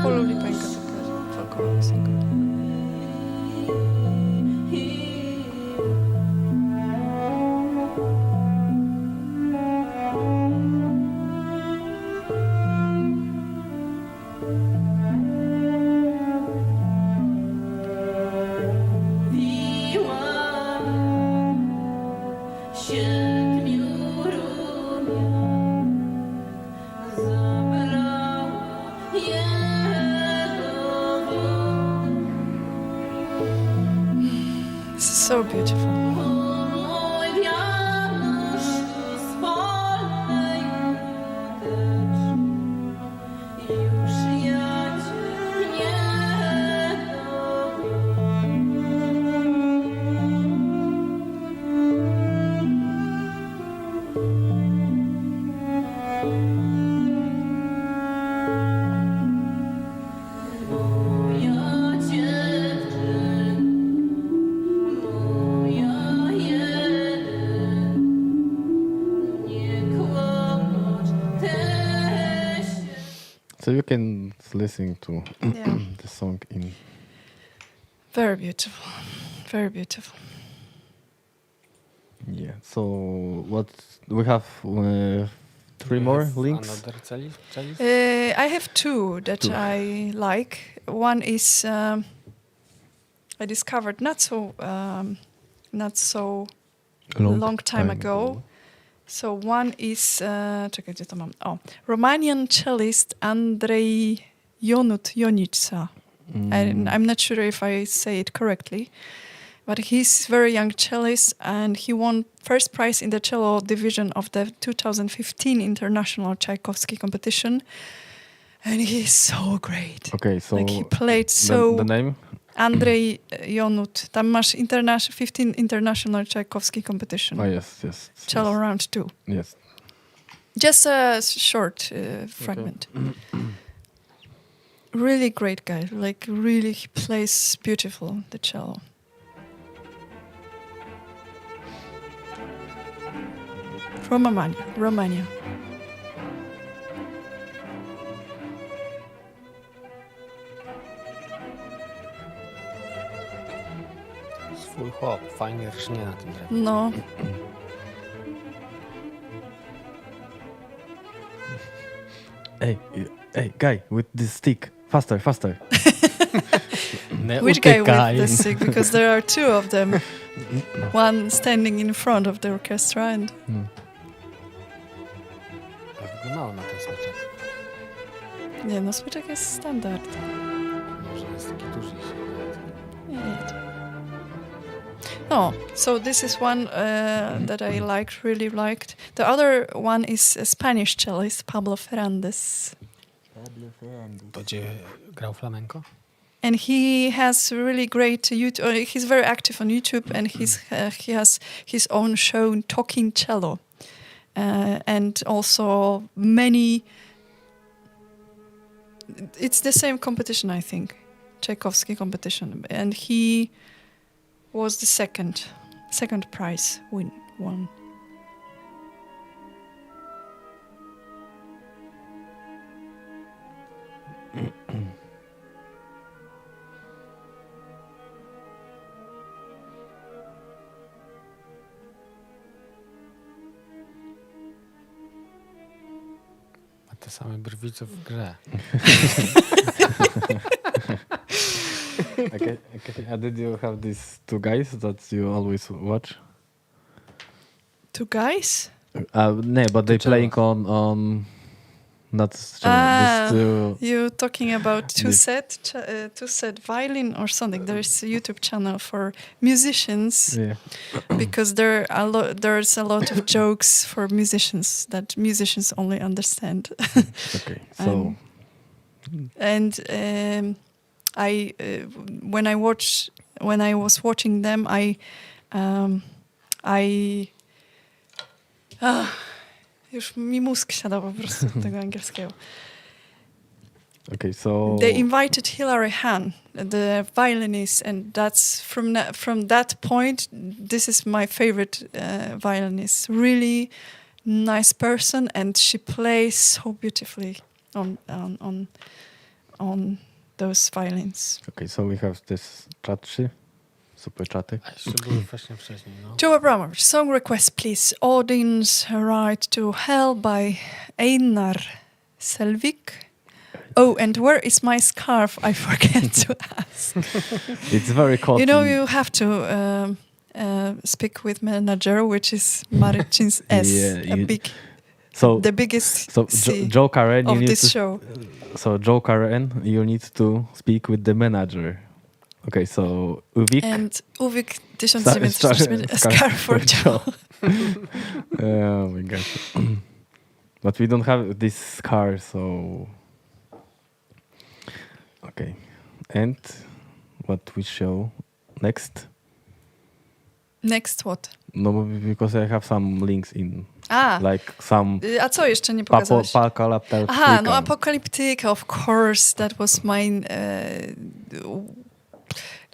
polulipenka taka folkowa piosenka. So beautiful. So you can listen to the song in... Very beautiful. Very beautiful. Yeah, so what... We have 3 more links? Another cellist? I have two that I like. One is I discovered not so long time ago. So one is czekaj, gdzie to mam? Romanian cellist Andrei Jonica. I'm not sure if I say it correctly, but he's very young cellist, and he won first prize in the cello division of the 2015 International Tchaikovsky competition. And he's so great. Okay, so like he played so. the name? Andrzej Jonut. Tam masz 15 International Tchaikovsky Competition. Oh, yes. Cello round 2. Yes. Just a short fragment. Really great guy. Like, really, he plays beautiful, the cello. From Romania. Swój chłop, fajnie rżnie na tym drewnie. No. Hey, guy, with this stick. Faster. Nie Which guy utykaj. with the stick? Because there are two of them. One standing in front of the orchestra and... Jak wyglądało na ten smyczek? Nie, no smyczek jest standard. Może jest taki duży. Nie. No, so this is one that I really liked. The other one is a Spanish cellist, Pablo Fernández. Będzie grał flamenco? And he has really great YouTube. He's very active on YouTube, and he has his own show, Talking Cello, and also many. It's the same competition, I think, Tchaikovsky competition, and he was the second prize won. Ma te same brwi co w grze. Okay. Did you have these two guys that you always watch? Two guys. No, but they playing on not this two. You talking about two This- set violin or something? There's a YouTube channel for musicians Yeah. because there's a lot of jokes for musicians that musicians only understand. Okay. So And when I was watching them, już mi mózg siada po prostu do tego angielskiego. okay. So They invited Hilary Hahn, the violinist, and that's from that point. This is my favorite violinist. Really nice person, and she plays so beautifully on those violins. Okay, so we have this chatszy, super czaty. A jeszcze były właśnie wcześniej, no. Joe Abramovich, song request, please. Odin's Right to Hell by Einar Selvik. Oh, and where is my scarf? I forget to ask. It's very cold. You know, you have to speak with manager, which is Marcin's S, the biggest C Joe Karen, you of need this to, show. So Joe Karen, you need to speak with the manager. Okay, so Uvik. And Uvik 1940 scarf for Joe. Oh my gosh. But we don't have this scar, so... Okay. And what we show next? Next what? No, because I have some links in... A, Like some... a co jeszcze nie pokazałeś? Aha, no Apokaliptyka, of course, that was mine.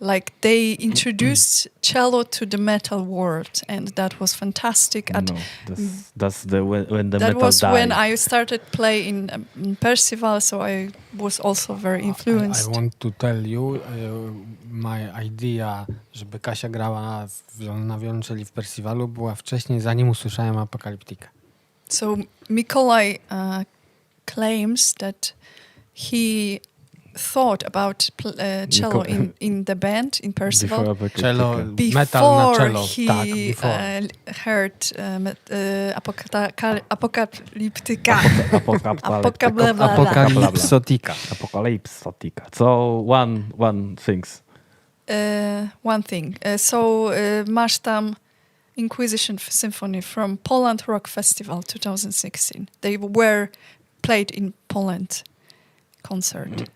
Like they introduced cello to the metal world, and that was fantastic. No, that's when the that metal was died. when I started playing in Percival, so I was also very influenced. I want to tell you my idea, żeby Kasia grała na wiolonczeli w Percivalu, była wcześniej, zanim usłyszałem Apokaliptykę. So Mikolaj claims that he thought about cello in the band in Percival Cello, metal na cello. He Tak, before. heard Apokaliptyka. Apokalipsotika. Apokalipsotika. So one things. One thing. So masz tam Inquisition Symphony from Poland Rock Festival 2016. They were played in Poland concert.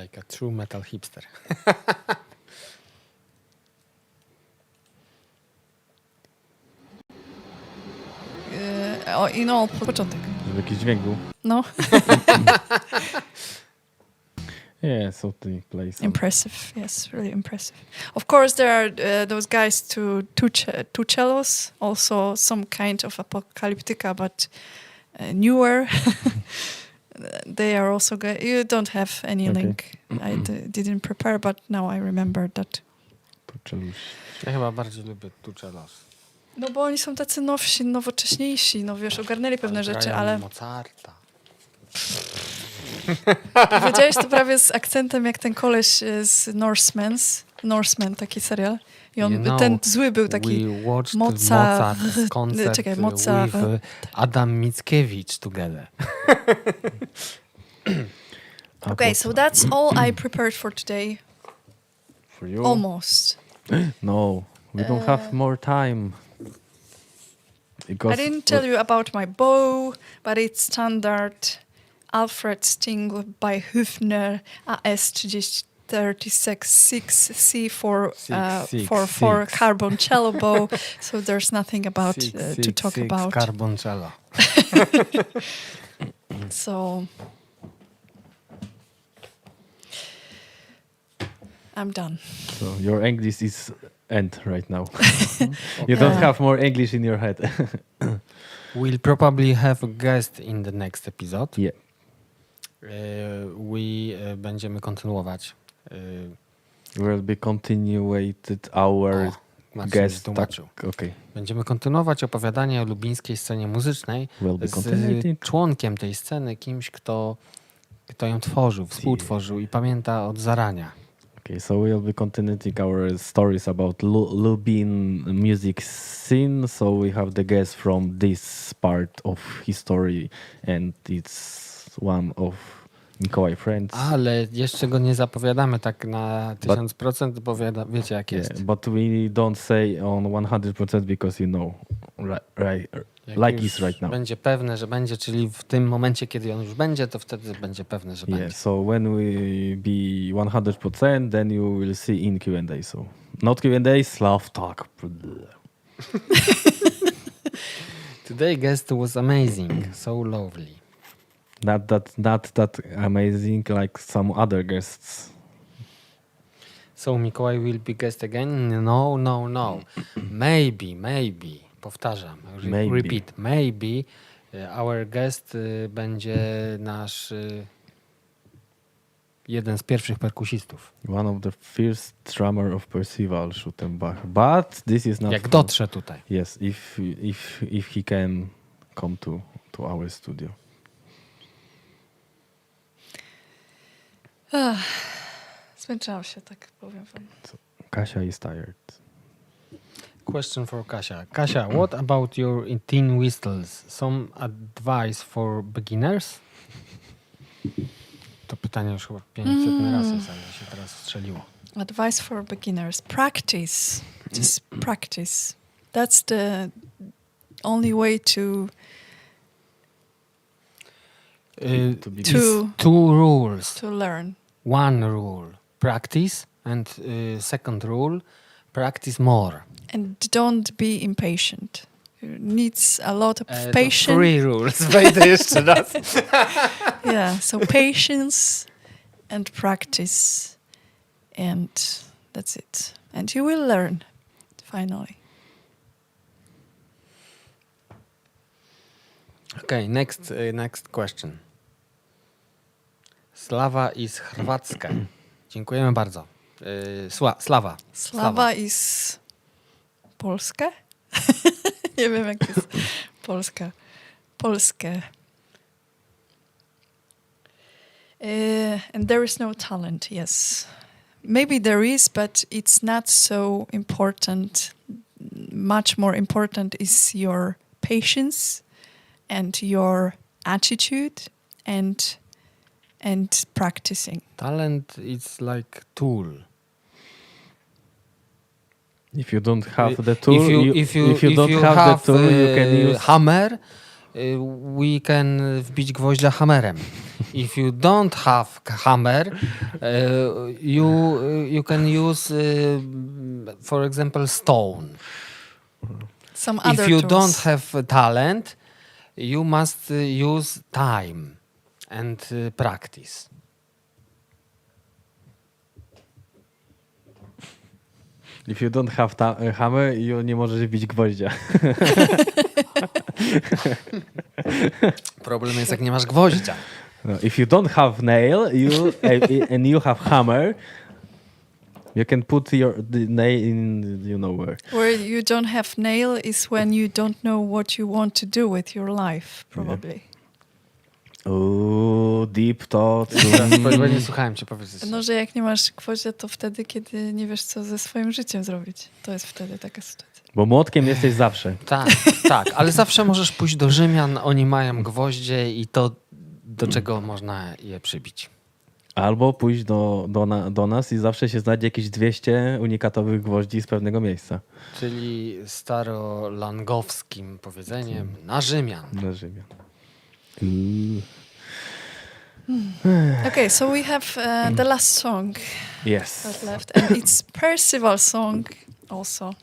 like a true metal hipster. Początek. Żeby jakiś dźwięk był. No, Yeah, so they play some. impressive. Yes, really impressive. Of course, there are those guys two cellos, also some kind of apocalyptica, but newer. They are also good. You don't have any Okay. link. I didn't prepare, but now I remember that. Ja chyba bardziej lubię tuczelos. No bo oni są tacy nowsi, nowocześniejsi, no wiesz, ogarnęli pewne rzeczy, ale Mozarta. powiedziałeś to prawie z akcentem jak ten koleś z Norseman, taki serial. I on, You know, ten zły był taki We watched Mozart, Mozart concert czekaj, Mozart. with Adam Mickiewicz together. Okay, so that's all I prepared for today. For you? Almost. No, we don't have more time. Because I didn't tell you about my bow, but it's standard Alfred Sting by Hüfner AS 36C for carbon cello bow. So there's nothing about to talk about. Carboncello. So I'm done. So your English is end right now. You don't have more English in your head. We'll probably have a guest in the next episode. Yeah. Będziemy kontynuować. Will be continuated our Marcin guest. tłumaczył. Okay. Będziemy kontynuować opowiadanie o lubińskiej scenie muzycznej Will be z continuated. członkiem tej sceny, kimś, kto ją tworzył, współtworzył i pamięta od zarania. Okay, so we'll be continuing our stories about Lubin music scene. So we have the guest from this part of history, and it's one of Mikołaj friends. Ale jeszcze go nie zapowiadamy tak na 1000%, bo wiecie jak jest. Yeah, but we don't say on 100% because you know, right, Jak like już is right now. będzie pewne, że będzie, czyli w tym momencie, kiedy on już będzie, to wtedy będzie pewne, że Yeah, będzie. so when we be 100%, then you will see in Q&A. So not Q&A, SlavTalk. Today guest was amazing, so lovely. Not that amazing like some other guests. So Mikołaj will be guest again? No. Maybe. Powtarzam. Maybe. Repeat. Maybe our guest będzie nasz jeden z pierwszych perkusistów. One of the first drummer of Percival, Schuttenbach. But this is not... Jak dotrze tutaj. Yes, if he can come to our studio. Zmęczyłam się, tak powiem wam. Kasia is tired. Question for Kasia. Kasia, what about your tin whistles? Some advice for beginners? To pytanie już chyba 500 razy się teraz strzeliło. Advice for beginners. Practice. Just practice. That's the only way to two rules. to learn. One rule, practice, and second rule, practice more. And don't be impatient. It needs a lot of To patience. three rules. Wejdę jeszcze raz. Yeah, so patience and practice, and that's it. And you will learn, finally. Okay, next question. Slawa is chorwacka. Dziękujemy bardzo. Slawa. Slawa is Polska? Nie wiem, jak jest Polska. Polskie. And there is no talent, yes. Maybe there is, but it's not so important. Much more important is your patience and your attitude and practicing. Talent is like tool. If you don't have the tool, If you don't have the tool, you can use hammer. We can wbić gwoździa hammerem. If you don't have hammer, you can use, for example, stone. Some other If you tools. don't have talent, you must use time and practice. If you don't have hammer, you nie możesz bić gwoździa. Problem jest, jak nie masz gwoździa. No, if you don't have nail, and you have hammer, you can put the nail in, you know where. Where you don't have nail is when you don't know what you want to do with your life, probably. Ooh, deep thoughts. Bo nie słuchałem cię powiedzieć. No, że jak nie masz gwoździa, to wtedy, kiedy nie wiesz, co ze swoim życiem zrobić. To jest wtedy taka sytuacja. Bo młotkiem jesteś zawsze. Tak, tak, ale zawsze możesz pójść do Rzymian, oni mają gwoździe i to, do czego można je przybić. Albo pójść do nas i zawsze się znajdzie jakieś 200 unikatowych gwoździ z pewnego miejsca. Czyli starolangowskim powiedzeniem na Rzymian. Na Rzymie. Okay, so we have the last song Yes. that's left, and it's Percival song also.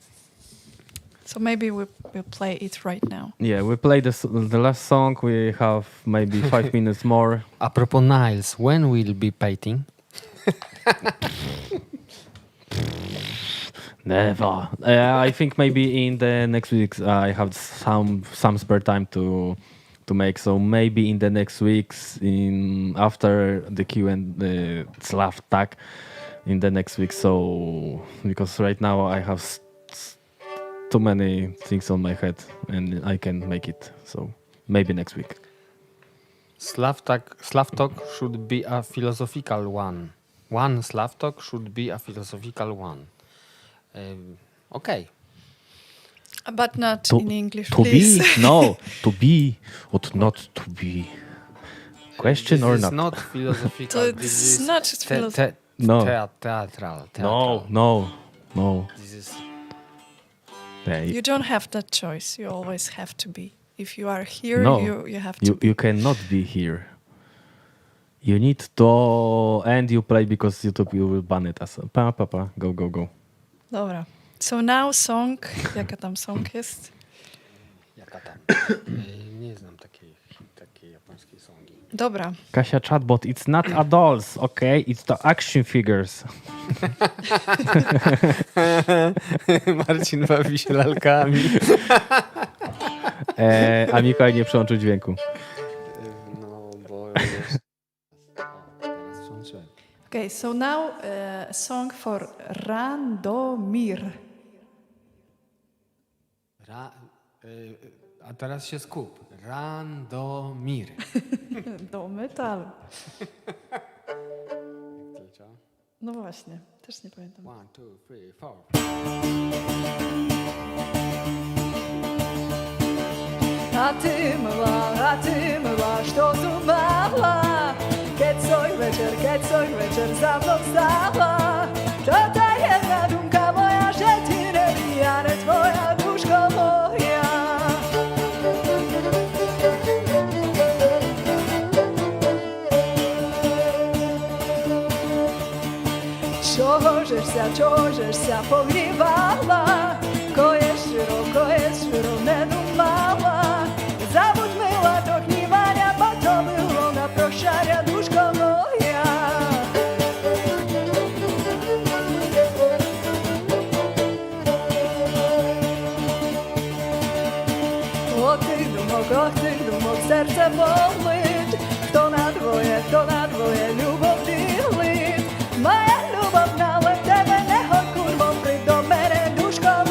So maybe we'll play it right now. Yeah, we played the last song. We have maybe 5 minutes more. A propos Niles, when will be painting? Never. I think maybe in the next weeks I have some spare time to make. So maybe in the next weeks, after the Q and the SlavTalk, in the next week. So because right now I have too many things on my head and I can make it. So maybe next week. SlavTalk should be a philosophical one. One SlavTalk should be a philosophical one. Okay. But not in English, To please. be? No. To be or not to be? Question This or is not? not philosophical. So This it's is not just philosophy. No. Teatral. No. This is Yeah, You don't have that choice. You always have to be. If you are here, No. you have to be. you cannot be here. You need to and you play because YouTube you will ban it as go. Dobra. So now song. Jaka tam song jest? jaka tam? Nie znam takiej japońskiej songi. Dobra. Kasia chatbot, it's not adults, okay? It's the action figures. Marcin bawi się lalkami. A Mikołaj nie przełączył dźwięku. No, bo jest... Teraz przełączyłem. Okay, so now a song for Randomir. A teraz się skup. Randomir. Do metalu. Jak to leciało? No właśnie, też nie pamiętam. 1, 2, 3, 4. A ty mła, što tu mała? Keď svoj večer za mnou stála. To tá jedna dumka moja, že ti nevíjane tvoja duško moja. Čožeš sa pohrívala, ko je širo, nedumala. Zabuď mila do knívania, bo to bylo na prošaria, duško moja. Od tých dumok srdce bolить, kto na dvoje ľubovný hlid. Moja ľubovná len tebe nehod kurvom, príď do mene, duško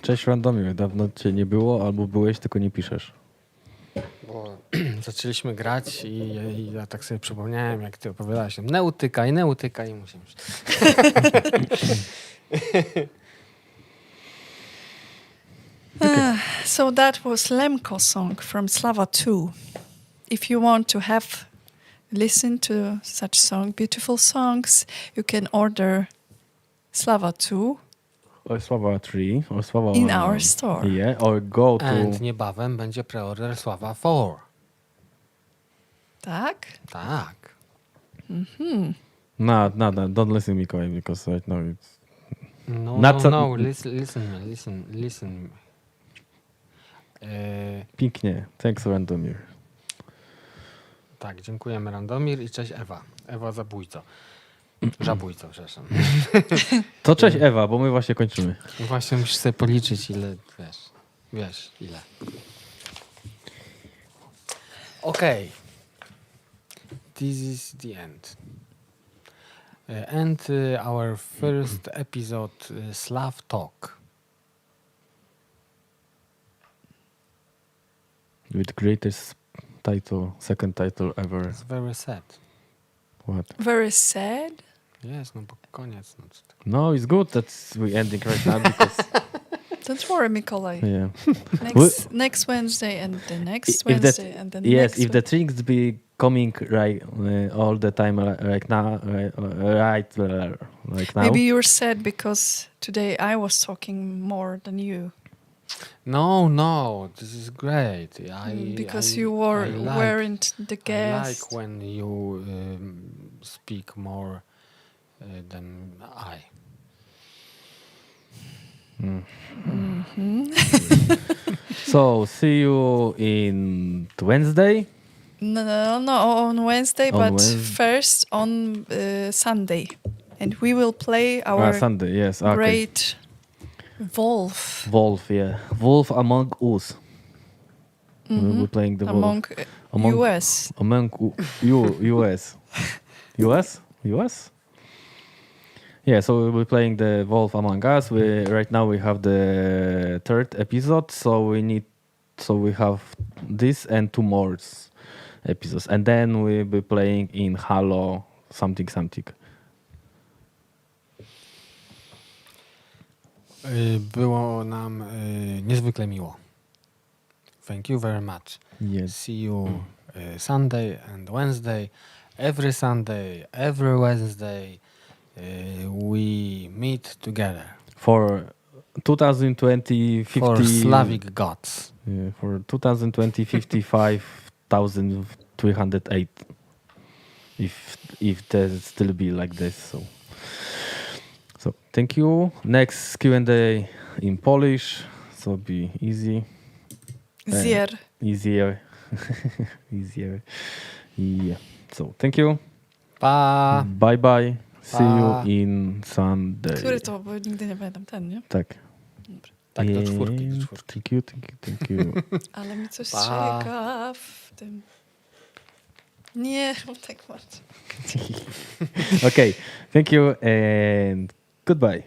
Cześć Randomir, dawno cię nie było, albo byłeś, tylko nie piszesz. Bo zaczęliśmy grać i ja tak sobie przypomniałem, jak ty opowiadałeś. Nie utykaj i musimy... So that was Lemko song from Slava 2. If you want to listen to such beautiful songs, you can order Slava 2 Or Sława 3, or Sława in 1. our store. Yeah, or go to... And niebawem będzie preorder Sława 4. Tak? Tak. No, don't listen Mikołaj, because right now it's... No, listen. Pięknie, thanks Randomir. Tak, dziękujemy Randomir i cześć Ewa. Ewa zabójco. Żabójco, przepraszam. To cześć Ewa, bo my właśnie kończymy. Właśnie musisz sobie policzyć, ile wiesz ile. Okay. This is the end. And our first episode, SlavTalk. With greatest title, second title ever. It's very sad. What? Very sad. Jest, no bo koniec. No, co ty. No, it's good that we're ending right now because... Don't worry, Mikołaj. Yeah. Next Wednesday and the next If Wednesday and the Yes, next if the things be coming right all the time right now, right now. Maybe you're sad because today I was talking more than you. No, this is great. Because I you weren't the I guest. like when you speak more than I. So, see you in Wednesday. No, on Wednesday, On but Wednesday. first on Sunday. And we will play our Sunday, yes. Okay. great Wolf Wolf, yeah. Wolf Among Us. We're playing the Wolf. among US. Among US. US? Yeah, so we'll be playing the Wolf Among Us. Right now we have the third episode, so we have this and 2 more episodes. And then we'll be playing in Halo something. Było nam niezwykle miło. Thank you very much. Yes. See you Sunday and Wednesday. Every Sunday, every Wednesday, we meet together. For 2020, 50... For Slavic gods. Yeah, for 2020, 55,308. If there still be like this, so thank you. Next Q&A in Polish, so be easy. Easier. Yeah. So thank you. Pa! Bye. See Pa. you in Sunday. Który to, bo nigdy nie pamiętam ten, nie? Tak. Tak, do czwórki. Thank you. Ale mi coś Pa. strzega w tym. Nie, tak bardzo. Okay. Thank you and goodbye.